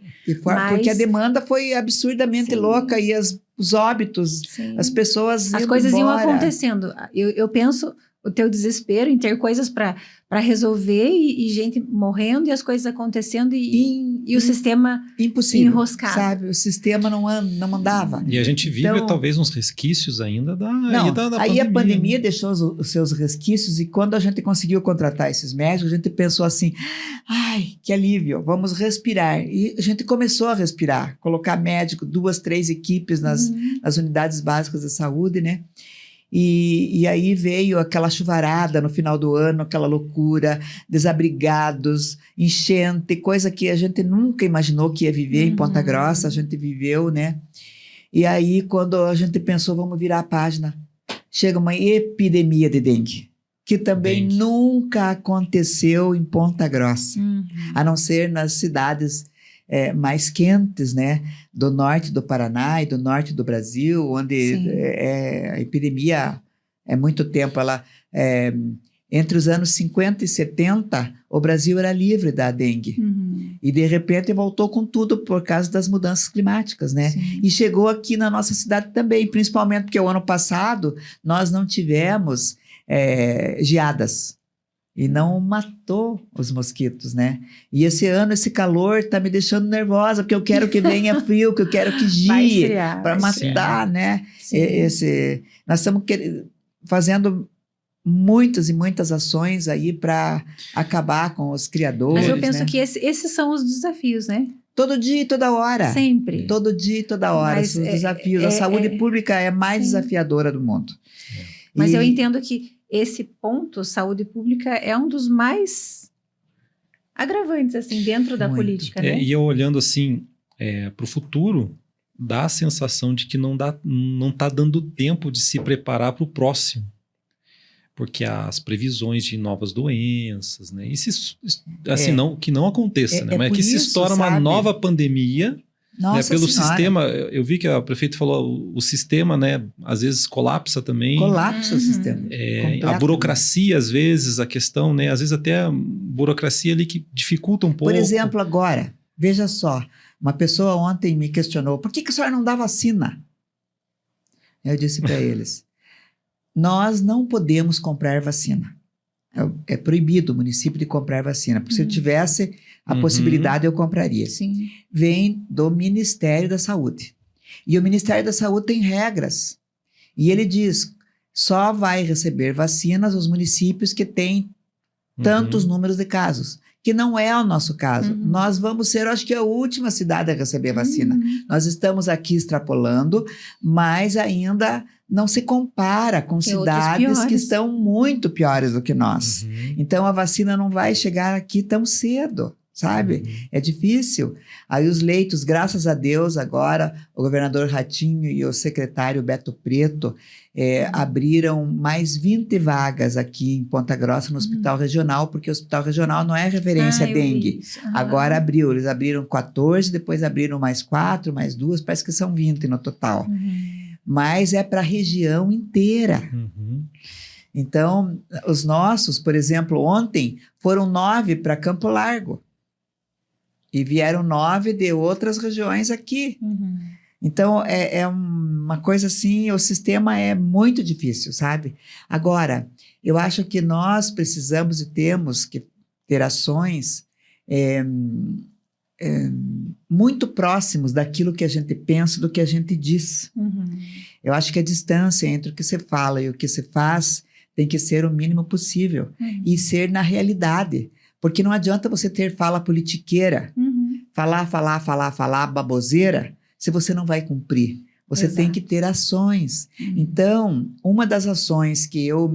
Porque a demanda foi absurdamente louca e os óbitos, as pessoas as coisas embora. iam acontecendo. Eu penso o teu desespero em ter coisas para resolver e gente morrendo e as coisas acontecendo e o sistema impossível, enroscado. Sabe? O sistema não andava. E a gente vive talvez uns resquícios ainda da pandemia. Aí a pandemia deixou os seus resquícios e quando a gente conseguiu contratar esses médicos, a gente pensou assim, ai, que alívio, vamos respirar. E a gente começou a respirar, colocar médico, 2, 3 equipes nas unidades básicas da saúde, né? E aí veio aquela chuvarada no final do ano, aquela loucura, desabrigados, enchente, coisa que a gente nunca imaginou que ia viver em Ponta Grossa, a gente viveu, né? E aí, quando a gente pensou, vamos virar a página, chega uma epidemia de dengue, que também nunca aconteceu em Ponta Grossa, a não ser nas cidades mais quentes, né, do norte do Paraná e do norte do Brasil, onde a epidemia é muito tempo, entre os anos 50 e 70, o Brasil era livre da dengue. E de repente voltou com tudo por causa das mudanças climáticas, né? Sim. E chegou aqui na nossa cidade também, principalmente porque o ano passado nós não tivemos geadas. E não matou os mosquitos, né? E esse ano, esse calor tá me deixando nervosa, porque eu quero que venha frio, que eu quero que gie para matar, né? Nós estamos fazendo muitas e muitas ações aí para acabar com os criadores. Mas eu penso, né? que esses são os desafios, né? Todo dia e toda hora. Sempre. Todo dia e toda hora. Mas os desafios. A saúde pública é a mais desafiadora do mundo. Mas eu entendo que esse ponto, saúde pública, é um dos mais agravantes, assim, dentro da política, né? E eu olhando, assim, para o futuro, dá a sensação de que não está dando tempo de se preparar para o próximo. Porque as previsões de novas doenças, né? E assim, que não aconteça, né? Mas que se estoura uma nova pandemia... Nossa pelo senhora. sistema, eu vi que a prefeita falou, o sistema, né, às vezes colapsa também. Colapsa o sistema. A burocracia, às vezes, a questão, né, às vezes até a burocracia ali que dificulta um pouco. Por exemplo, agora, veja só, uma pessoa ontem me questionou, por que a senhora não dá vacina? Eu disse para eles, nós não podemos comprar vacina. É proibido o município de comprar vacina, porque se eu tivesse a possibilidade, eu compraria. Sim. Vem do Ministério da Saúde. E o Ministério da Saúde tem regras. E ele diz, só vai receber vacinas os municípios que têm tantos números de casos, que não é o nosso caso. Nós vamos ser, acho que, a última cidade a receber a vacina. Nós estamos aqui extrapolando, mas ainda não se compara com cidades que estão muito piores do que nós. Então, a vacina não vai chegar aqui tão cedo, sabe? É difícil. Aí os leitos, graças a Deus, agora o governador Ratinho e o secretário Beto Preto abriram mais 20 vagas aqui em Ponta Grossa no Hospital Regional, porque o Hospital Regional não é referência a dengue. Agora abriu, eles abriram 14, depois abriram mais 4, mais 2, parece que são 20 no total. Mas é para a região inteira. Então, os nossos, por exemplo, ontem foram 9 para Campo Largo. E vieram 9 de outras regiões aqui. Então, é uma coisa assim, o sistema é muito difícil, sabe? Agora, eu acho que nós precisamos e temos que ter ações muito próximos daquilo que a gente pensa, do que a gente diz. Eu acho que a distância entre o que se fala e o que se faz tem que ser o mínimo possível e ser na realidade. Porque não adianta você ter fala politiqueira, falar baboseira, se você não vai cumprir. Você tem que ter ações. Então, uma das ações que eu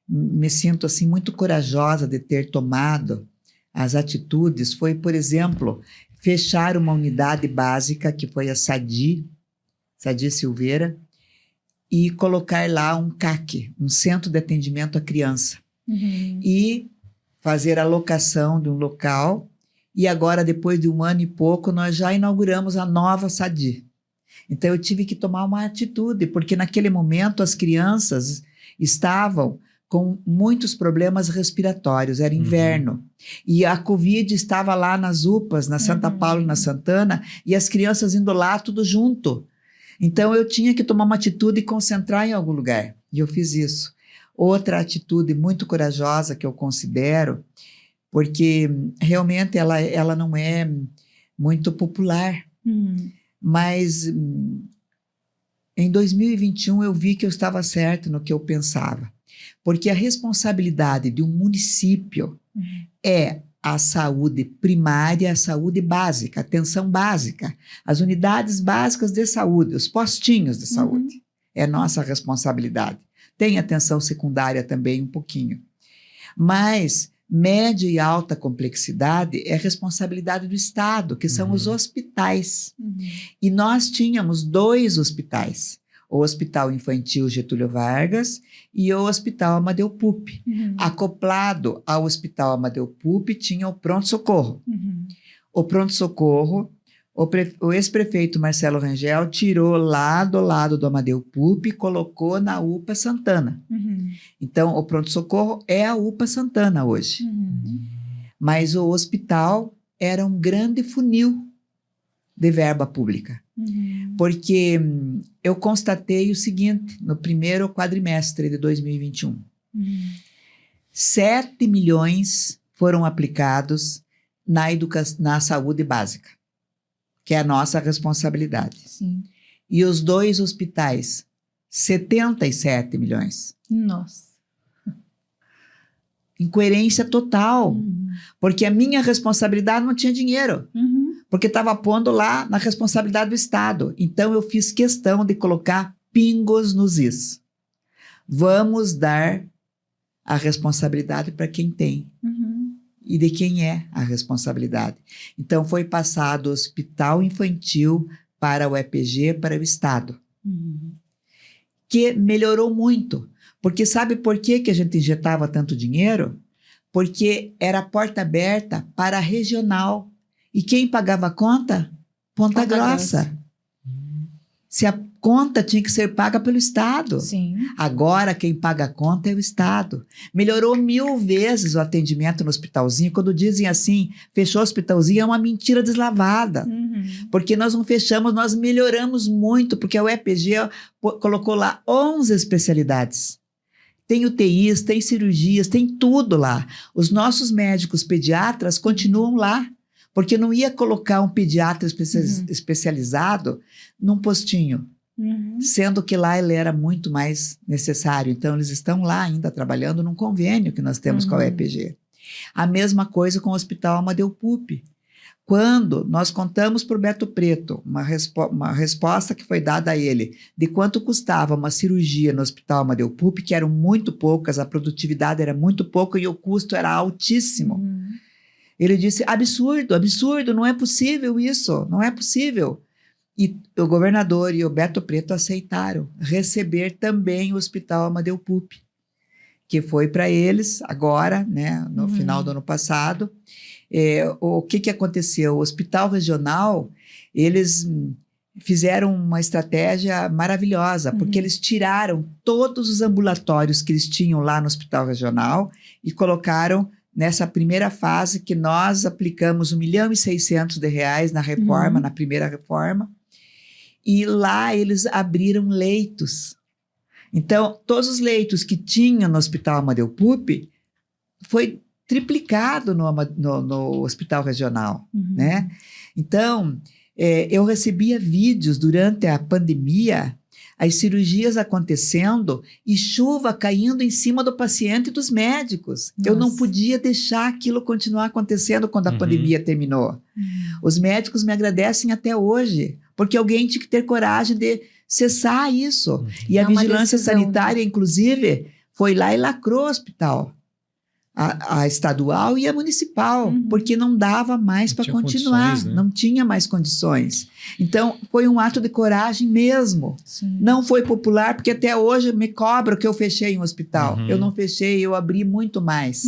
me sinto assim muito corajosa de ter tomado as atitudes foi, por exemplo, fechar uma unidade básica, que foi a Sadi Silveira, e colocar lá um CAC, um Centro de Atendimento à Criança. E fazer a locação de um local. E agora, depois de 1 ano e pouco, nós já inauguramos a nova Sadi. Então, eu tive que tomar uma atitude, porque naquele momento as crianças estavam com muitos problemas respiratórios, era inverno. E a Covid estava lá nas UPAs, na Santa Paula e na Santana, e as crianças indo lá tudo junto. Então, eu tinha que tomar uma atitude e concentrar em algum lugar. E eu fiz isso. Outra atitude muito corajosa que eu considero, porque realmente ela não é muito popular, mas em 2021 eu vi que eu estava certo no que eu pensava, porque a responsabilidade de um município é a saúde primária, a saúde básica, a atenção básica, as unidades básicas de saúde, os postinhos de saúde, é nossa responsabilidade. Tem atenção secundária também um pouquinho, mas média e alta complexidade é responsabilidade do Estado, que são os hospitais. E nós tínhamos 2 hospitais, o Hospital Infantil Getúlio Vargas e o Hospital Amadeu Pupi. Acoplado ao Hospital Amadeu Pupi tinha o pronto-socorro. O pronto-socorro, o ex-prefeito Marcelo Rangel tirou lá do lado do Amadeu Pupi e colocou na UPA Santana. Então, o pronto-socorro é a UPA Santana hoje. Mas o hospital era um grande funil de verba pública. Porque eu constatei o seguinte, no primeiro quadrimestre de 2021. 7 milhões foram aplicados na saúde básica, que é a nossa responsabilidade. E os 2 hospitais, 77 milhões. Nossa. Incoerência total. Porque a minha responsabilidade não tinha dinheiro. Porque estava pondo lá na responsabilidade do Estado. Então, eu fiz questão de colocar pingos nos is. Vamos dar a responsabilidade para quem tem. E de quem é a responsabilidade. Então, foi passado o hospital infantil para o EPG, para o Estado. Que melhorou muito. Porque sabe por que a gente injetava tanto dinheiro? Porque era porta aberta para a regional. E quem pagava a conta? Ponta Grossa. Se a conta tinha que ser paga pelo Estado. Sim. Agora, quem paga a conta é o Estado. Melhorou 1000 vezes o atendimento no hospitalzinho. Quando dizem assim, fechou o hospitalzinho, é uma mentira deslavada. Porque nós não fechamos, nós melhoramos muito, porque o EPG colocou lá 11 especialidades. Tem UTIs, tem cirurgias, tem tudo lá. Os nossos médicos pediatras continuam lá, porque não ia colocar um pediatra especializado num postinho, sendo que lá ele era muito mais necessário. Então, eles estão lá ainda trabalhando num convênio que nós temos com a EPG. A mesma coisa com o Hospital Amadeu Pupi. Quando nós contamos para o Beto Preto uma resposta que foi dada a ele de quanto custava uma cirurgia no Hospital Amadeu Pupi, que eram muito poucas, a produtividade era muito pouca e o custo era altíssimo. Ele disse, absurdo, absurdo, não é possível isso, não é possível. E o governador e o Beto Preto aceitaram receber também o Hospital Amadeu Pupi, que foi para eles agora, né, no final do ano passado. O que aconteceu? O Hospital Regional, eles fizeram uma estratégia maravilhosa, porque eles tiraram todos os ambulatórios que eles tinham lá no Hospital Regional e colocaram nessa primeira fase que nós aplicamos R$1.600.000 na reforma, na primeira reforma, e lá eles abriram leitos. Então, todos os leitos que tinham no Hospital Amadeu Pupi foi triplicado no Hospital Regional, né? Então, eu recebia vídeos durante a pandemia, as cirurgias acontecendo e chuva caindo em cima do paciente e dos médicos. Nossa. Eu não podia deixar aquilo continuar acontecendo quando a pandemia terminou. Os médicos me agradecem até hoje, porque alguém tinha que ter coragem de cessar isso. E a vigilância sanitária, inclusive, foi lá e lacrou o hospital. A estadual e a municipal, porque não dava mais para continuar, né? Não tinha mais condições. Então, foi um ato de coragem mesmo. Sim. Não foi popular, porque até hoje me cobram que eu fechei um hospital. Eu não fechei, eu abri muito mais.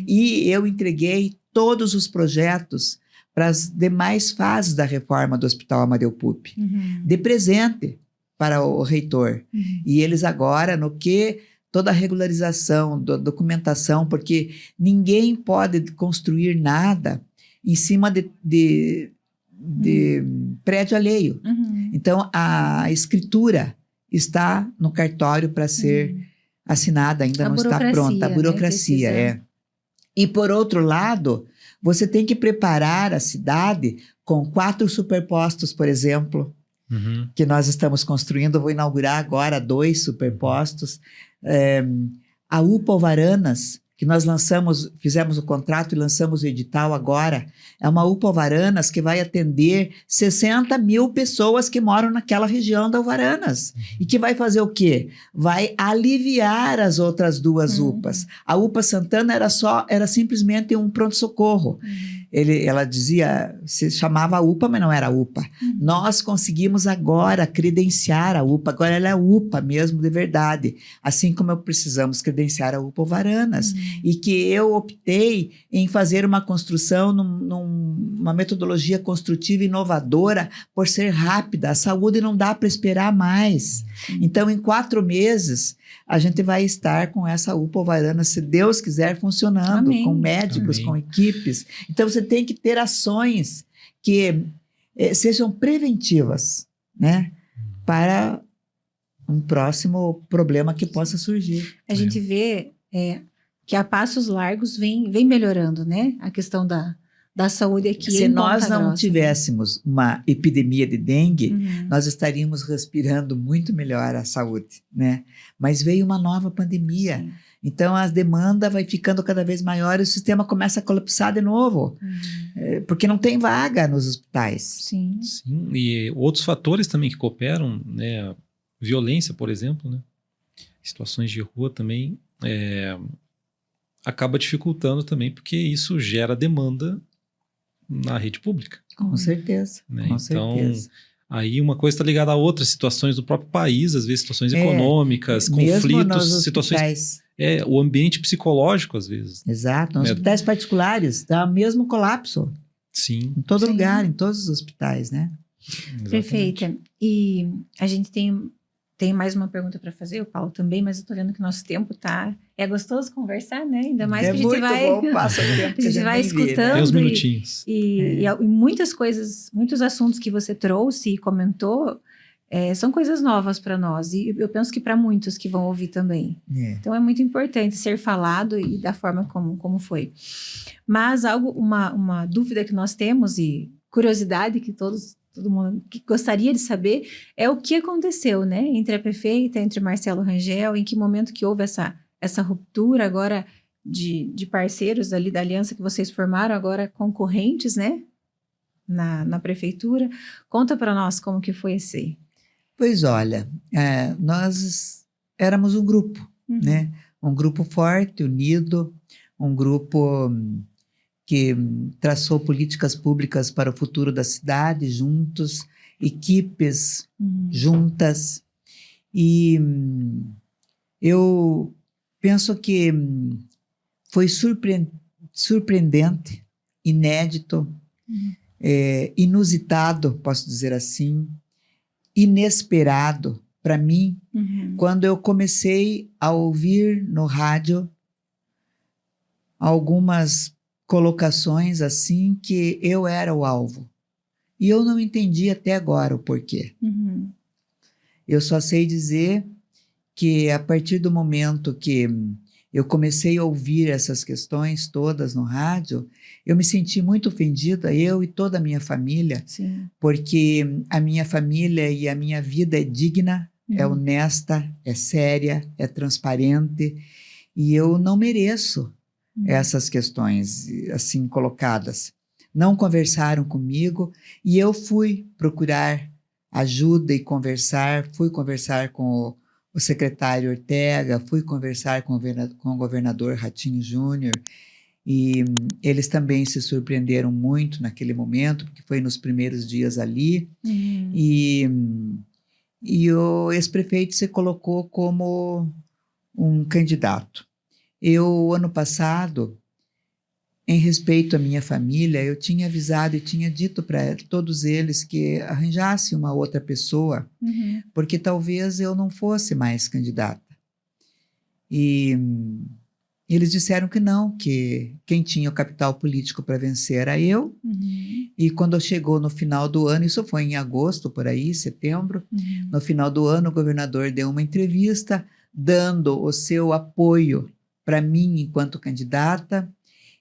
E eu entreguei todos os projetos para as demais fases da reforma do Hospital Amadeu Pupi, de presente para o reitor. E eles agora, no que... toda a regularização, documentação, porque ninguém pode construir nada em cima de prédio alheio. Então, a escritura está no cartório para ser assinada, ainda não está pronta. A burocracia, né? E, por outro lado, você tem que preparar a cidade com 4 superpostos, por exemplo, que nós estamos construindo. Eu vou inaugurar agora 2 superpostos. A UPA Alvaranas, que nós fizemos o contrato e lançamos o edital agora, é uma UPA Alvaranas que vai atender 60 mil pessoas que moram naquela região da Alvaranas. E que vai fazer o quê? Vai aliviar as outras 2 UPAs. A UPA Santana era simplesmente um pronto-socorro. Ela dizia, se chamava UPA, mas não era UPA. Nós conseguimos agora credenciar a UPA, agora ela é UPA mesmo de verdade, assim como precisamos credenciar a UPA Alvaranas. E que eu optei em fazer uma construção numa metodologia construtiva inovadora por ser rápida. A saúde não dá para esperar mais. Então, em 4 meses, a gente vai estar com essa UPA Alvaranas, se Deus quiser, funcionando. Amém. Com médicos, com equipes. Então, você tem que ter ações que sejam preventivas, né? Para um próximo problema que possa surgir. A gente vê que a passos largos vem melhorando, né? A questão da saúde aqui. Se nós não tivéssemos uma epidemia de dengue, nós estaríamos respirando muito melhor a saúde, né? Mas veio uma nova pandemia. Sim. Então, a demanda vai ficando cada vez maior e o sistema começa a colapsar de novo, porque não tem vaga nos hospitais. Sim. Sim, e outros fatores também que cooperam, né? Violência, por exemplo, né? Situações de rua também acaba dificultando também, porque isso gera demanda na rede pública. Com certeza, né? Com então, certeza. Aí uma coisa está ligada a outra, situações do próprio país, às vezes situações econômicas, conflitos, situações... o ambiente psicológico, às vezes. Exato, nos hospitais particulares dá o mesmo colapso. Sim. Em todo lugar, em todos os hospitais, né? Exatamente. Perfeita. E a gente tem mais uma pergunta para fazer, o Paulo também, mas eu tô vendo que o nosso tempo tá... É gostoso conversar, né? Ainda mais que a gente muito vai... bom, passa o tempo que a gente vai nem vê, né? escutando. Tem uns minutinhos. E muitas coisas, muitos assuntos que você trouxe e comentou, são coisas novas para nós. E eu penso que para muitos que vão ouvir também. Então é muito importante ser falado e da forma como foi. Mas uma dúvida que nós temos e curiosidade que todo mundo que gostaria de saber é o que aconteceu, né? Entre a prefeita, entre Marcelo Rangel, em que momento que houve essa ruptura agora de parceiros ali da aliança que vocês formaram, agora concorrentes, né? Na prefeitura. Conta para nós como que foi esse. Pois olha, nós éramos um grupo, né? Um grupo forte, unido, um grupo que traçou políticas públicas para o futuro da cidade juntos, equipes juntas. E eu penso que foi surpreendente, inédito, inusitado, posso dizer assim, inesperado para mim, quando eu comecei a ouvir no rádio algumas colocações assim que eu era o alvo. E eu não entendi até agora o porquê. Eu só sei dizer que a partir do momento que eu comecei a ouvir essas questões todas no rádio, eu me senti muito ofendida, eu e toda a minha família, Sim. porque a minha família e a minha vida é digna, é honesta, é séria, é transparente, e eu não mereço essas questões assim colocadas. Não conversaram comigo e eu fui procurar ajuda e fui conversar com o secretário Ortega, fui conversar com o governador Ratinho Júnior, e eles também se surpreenderam muito naquele momento, porque foi nos primeiros dias ali, e o ex-prefeito se colocou como um candidato. Eu, ano passado, em respeito à minha família, eu tinha avisado e tinha dito para todos eles que arranjasse uma outra pessoa, porque talvez eu não fosse mais candidata. E eles disseram que não, que quem tinha o capital político para vencer era eu. E quando chegou no final do ano, isso foi em agosto, por aí, setembro, no final do ano o governador deu uma entrevista dando o seu apoio para mim enquanto candidata,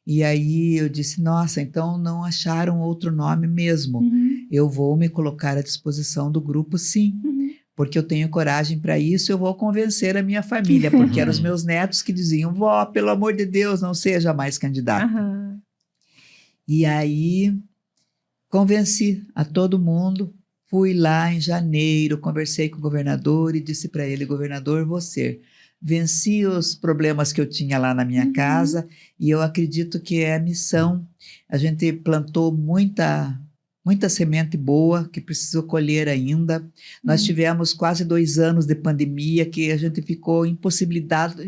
e aí eu disse, nossa, então não acharam outro nome mesmo, eu vou me colocar à disposição do grupo sim, porque eu tenho coragem para isso, eu vou convencer a minha família, porque eram os meus netos que diziam, vó, pelo amor de Deus, não seja mais candidata. E aí convenci a todo mundo, fui lá em janeiro, conversei com o governador e disse para ele, governador, venci os problemas que eu tinha lá na minha casa e eu acredito que é a missão. A gente plantou muita semente boa que precisou colher ainda. Nós tivemos quase 2 anos de pandemia que a gente ficou impossibilitado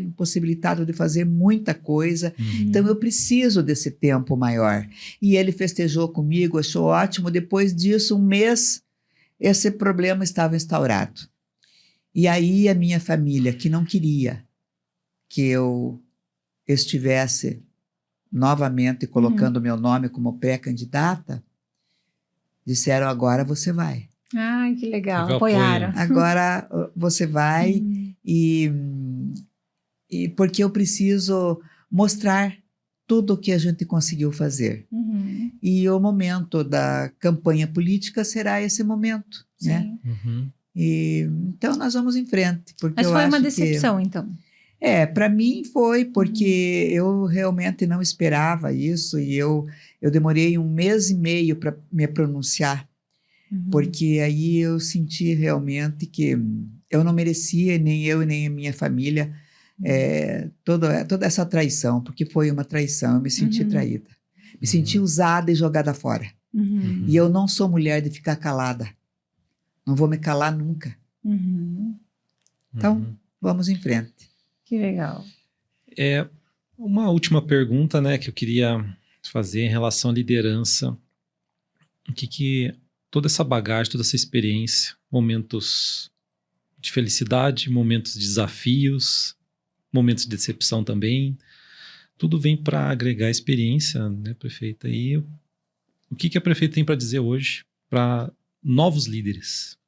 de fazer muita coisa. Então eu preciso desse tempo maior. E ele festejou comigo, achou ótimo. Depois disso, 1 mês, esse problema estava instaurado. E aí a minha família, que não queria que eu estivesse novamente colocando meu nome como pré-candidata, disseram, agora você vai. Ai, que legal, apoiaram. Agora você vai e porque eu preciso mostrar tudo o que a gente conseguiu fazer. E o momento da campanha política será esse momento, né? Então nós vamos em frente. Porque mas foi uma decepção, então? Para mim foi, porque eu realmente não esperava isso e eu demorei 1 mês e meio para me pronunciar, porque aí eu senti realmente que eu não merecia, nem eu nem a minha família, toda essa traição, porque foi uma traição, eu me senti traída, me senti usada e jogada fora. E eu não sou mulher de ficar calada, não vou me calar nunca. Então, vamos em frente. Que legal. Uma última pergunta, né, que eu queria fazer em relação à liderança. O que toda essa bagagem, toda essa experiência, momentos de felicidade, momentos de desafios, momentos de decepção também, tudo vem para agregar experiência, né, prefeita? E o que a prefeita tem para dizer hoje para novos líderes?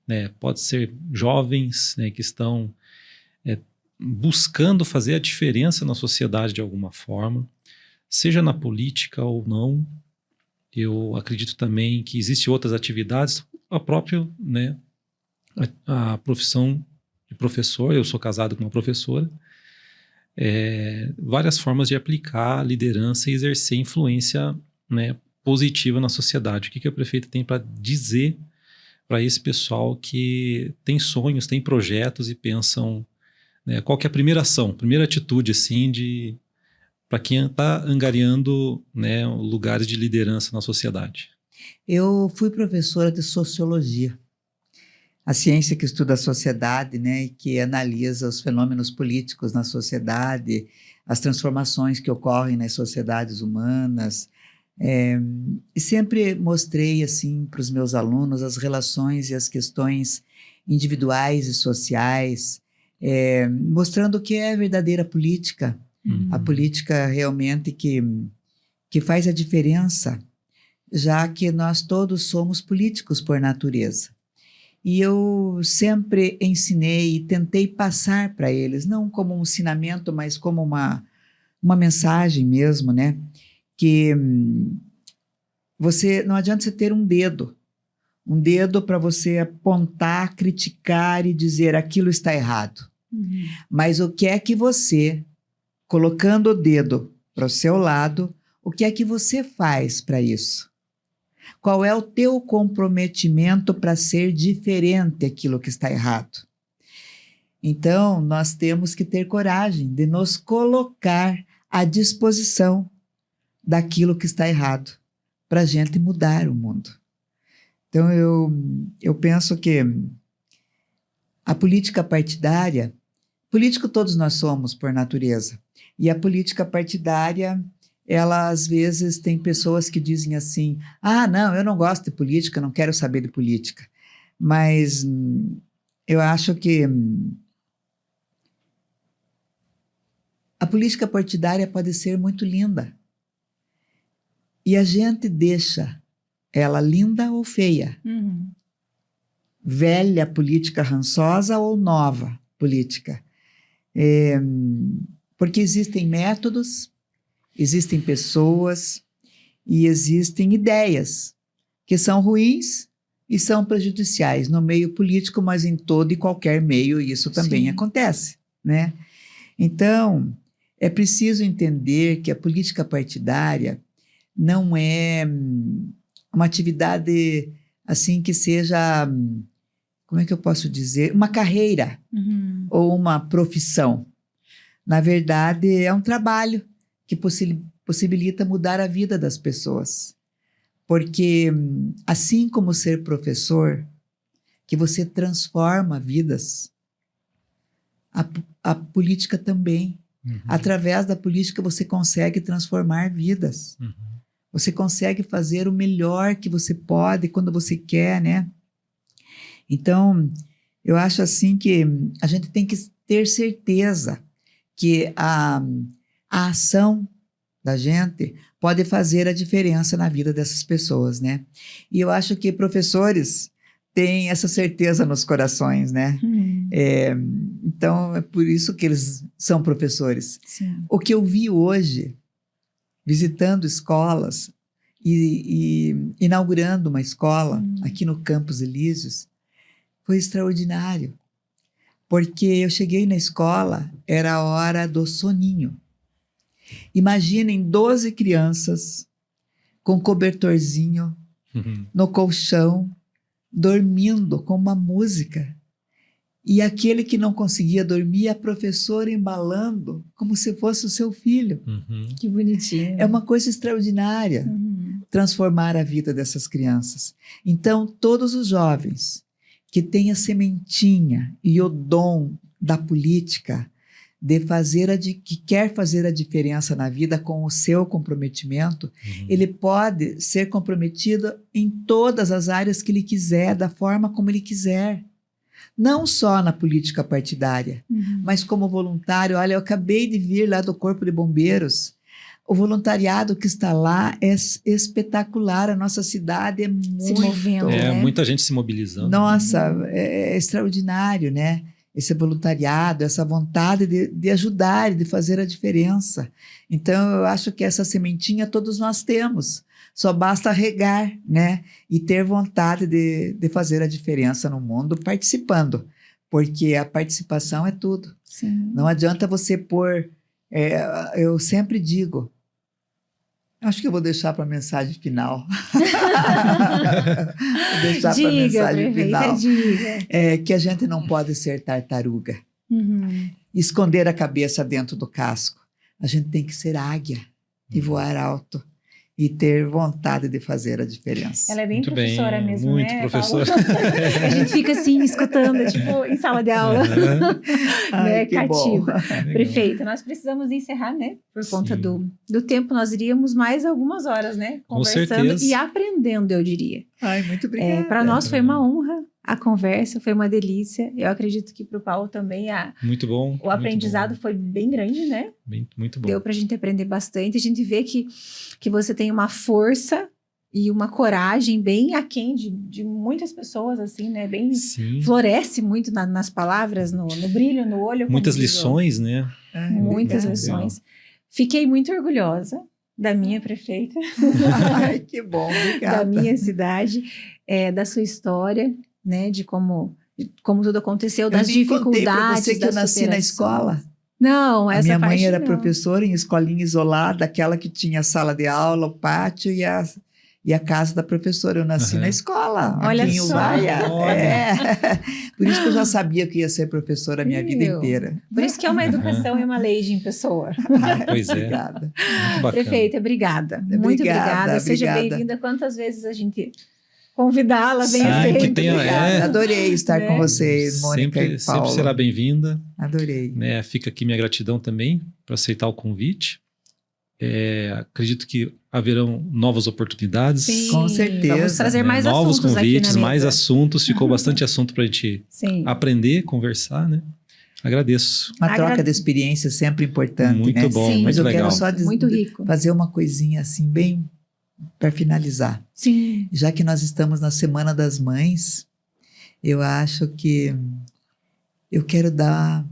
Né? Pode ser jovens, né, que estão buscando fazer a diferença na sociedade de alguma forma, seja na política ou não. Eu acredito também que existem outras atividades, a própria, né, a profissão de professor. Eu sou casado com uma professora. Várias formas de aplicar a liderança e exercer influência, né, positiva na sociedade. O que a prefeita tem para dizer para esse pessoal que tem sonhos, tem projetos e pensam, né, qual que é a primeira ação, primeira atitude assim, para quem está angariando, né, lugares de liderança na sociedade? Eu fui professora de sociologia, a ciência que estuda a sociedade, né, e que analisa os fenômenos políticos na sociedade, as transformações que ocorrem nas sociedades humanas. E sempre mostrei assim para os meus alunos as relações e as questões individuais e sociais, mostrando o que é a verdadeira política, a política realmente que faz a diferença, já que nós todos somos políticos por natureza. E eu sempre ensinei e tentei passar para eles, não como um ensinamento, mas como uma mensagem mesmo, né? Que não adianta você ter um dedo para você apontar, criticar e dizer aquilo está errado. Mas o que é que você, colocando o dedo para o seu lado, o que é que você faz para isso? Qual é o teu comprometimento para ser diferente aquilo que está errado? Então, nós temos que ter coragem de nos colocar à disposição daquilo que está errado, para a gente mudar o mundo. Então, eu penso que a política partidária, político todos nós somos por natureza, e a política partidária, ela às vezes tem pessoas que dizem assim, não, eu não gosto de política, não quero saber de política, mas eu acho que a política partidária pode ser muito linda, e a gente deixa ela linda ou feia, velha política rançosa ou nova política, porque existem métodos, existem pessoas e existem ideias que são ruins e são prejudiciais no meio político, mas em todo e qualquer meio isso também acontece, né? Então, é preciso entender que a política partidária não é uma atividade assim que seja, como é que eu posso dizer, uma carreira ou uma profissão. Na verdade, é um trabalho que possibilita mudar a vida das pessoas. Porque, assim como ser professor, que você transforma vidas, a política também. Através da política você consegue transformar vidas. Você consegue fazer o melhor que você pode quando você quer, né? Então, eu acho assim que a gente tem que ter certeza que a ação da gente pode fazer a diferença na vida dessas pessoas, né? E eu acho que professores têm essa certeza nos corações, né? Então, é por isso que eles são professores. Sim. O que eu vi hoje, visitando escolas e inaugurando uma escola aqui no Campos Elíseos, foi extraordinário. Porque eu cheguei na escola, era a hora do soninho. Imaginem 12 crianças com cobertorzinho no colchão, dormindo com uma música. E aquele que não conseguia dormir, a professora embalando como se fosse o seu filho. Que bonitinho. É uma coisa extraordinária transformar a vida dessas crianças. Então, todos os jovens que têm a sementinha e o dom da política, que quer fazer a diferença na vida com o seu comprometimento, ele pode ser comprometido em todas as áreas que ele quiser, da forma como ele quiser. Não só na política partidária, mas como voluntário. Olha, eu acabei de vir lá do Corpo de Bombeiros. O voluntariado que está lá é espetacular. A nossa cidade é muito... Se movendo, né? Muita gente se mobilizando. Nossa, é extraordinário, né? Esse voluntariado, essa vontade de ajudar e de fazer a diferença. Então, eu acho que essa sementinha todos nós temos. Só basta regar, né? E ter vontade de fazer a diferença no mundo participando. Porque a participação é tudo. Sim. Não adianta você pôr... eu sempre digo... Acho que eu vou deixar para a mensagem final. Vou deixar para a mensagem final. Diga. Que a gente não pode ser tartaruga. Esconder a cabeça dentro do casco. A gente tem que ser águia e voar alto. E ter vontade de fazer a diferença. Ela é bem muito professora bem, mesmo, muito né? professora. A gente fica assim, escutando, tipo, em sala de aula. Né? Cativa. Prefeita, nós precisamos encerrar, né? Por conta do tempo, nós iríamos mais algumas horas, né? Conversando e aprendendo, eu diria. Ai, muito obrigada. Para nós foi uma honra. A conversa foi uma delícia. Eu acredito que para o Paulo também muito bom. O aprendizado foi bem grande, né? Muito bom. Deu para a gente aprender bastante. A gente vê que você tem uma força e uma coragem bem aquém de muitas pessoas, assim, né? Bem floresce muito nas palavras, no brilho, no olho. Muitas lições, né? Muitas lições. Fiquei muito orgulhosa da minha prefeita. Ai, que bom, obrigada. Da minha cidade, da sua história, né, de como tudo aconteceu, das dificuldades, você que eu nasci na escola. Não, essa minha parte mãe era não. professora em escolinha isolada, aquela que tinha a sala de aula, o pátio e a casa da professora. Eu nasci na escola. Olha aqui em só. Uvaia. Por isso que eu já sabia que ia ser professora a minha vida inteira. Por isso que é uma educação e uma lei em pessoa. Pois é. Obrigada. Muito bacana. Prefeita, obrigada. Muito obrigada. Seja bem-vinda. Quantas vezes a gente convidá-la, venha sempre. Adorei estar com vocês, Mônica e Paulo. Sempre será bem-vinda. Adorei. Né, fica aqui minha gratidão também por aceitar o convite. Acredito que haverão novas oportunidades. Sim, com certeza. Vamos trazer mais novos assuntos convites, aqui na mais mesa. assuntos. Ficou bastante assunto para a gente aprender, conversar, né? Agradeço. Uma troca de experiência sempre importante, muito né? bom, Sim. Mas eu legal. quero só muito rico. fazer uma coisinha assim, bem para finalizar. Sim. Já que nós estamos na Semana das Mães, eu acho que eu quero dar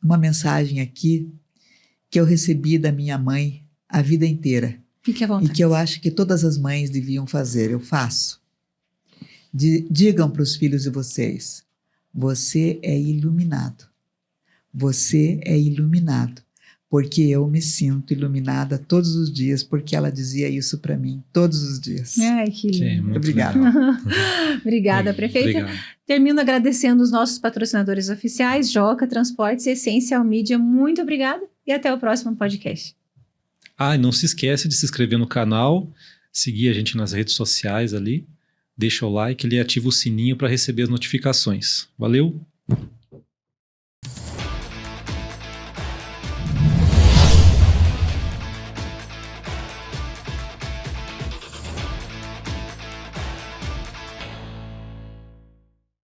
uma mensagem aqui que eu recebi da minha mãe a vida inteira. Fique à vontade. E que eu acho que todas as mães deviam fazer. Eu faço. Digam para os filhos de vocês: você é iluminado. Você é iluminado. Porque eu me sinto iluminada todos os dias, porque ela dizia isso para mim todos os dias. Ai, que lindo. Obrigada. Obrigada, prefeita. Obrigado. Termino agradecendo os nossos patrocinadores oficiais, Joca Transportes e Essential Media. Muito obrigada e até o próximo podcast. E não se esquece de se inscrever no canal, seguir a gente nas redes sociais ali, deixa o like e ativa o sininho para receber as notificações. Valeu!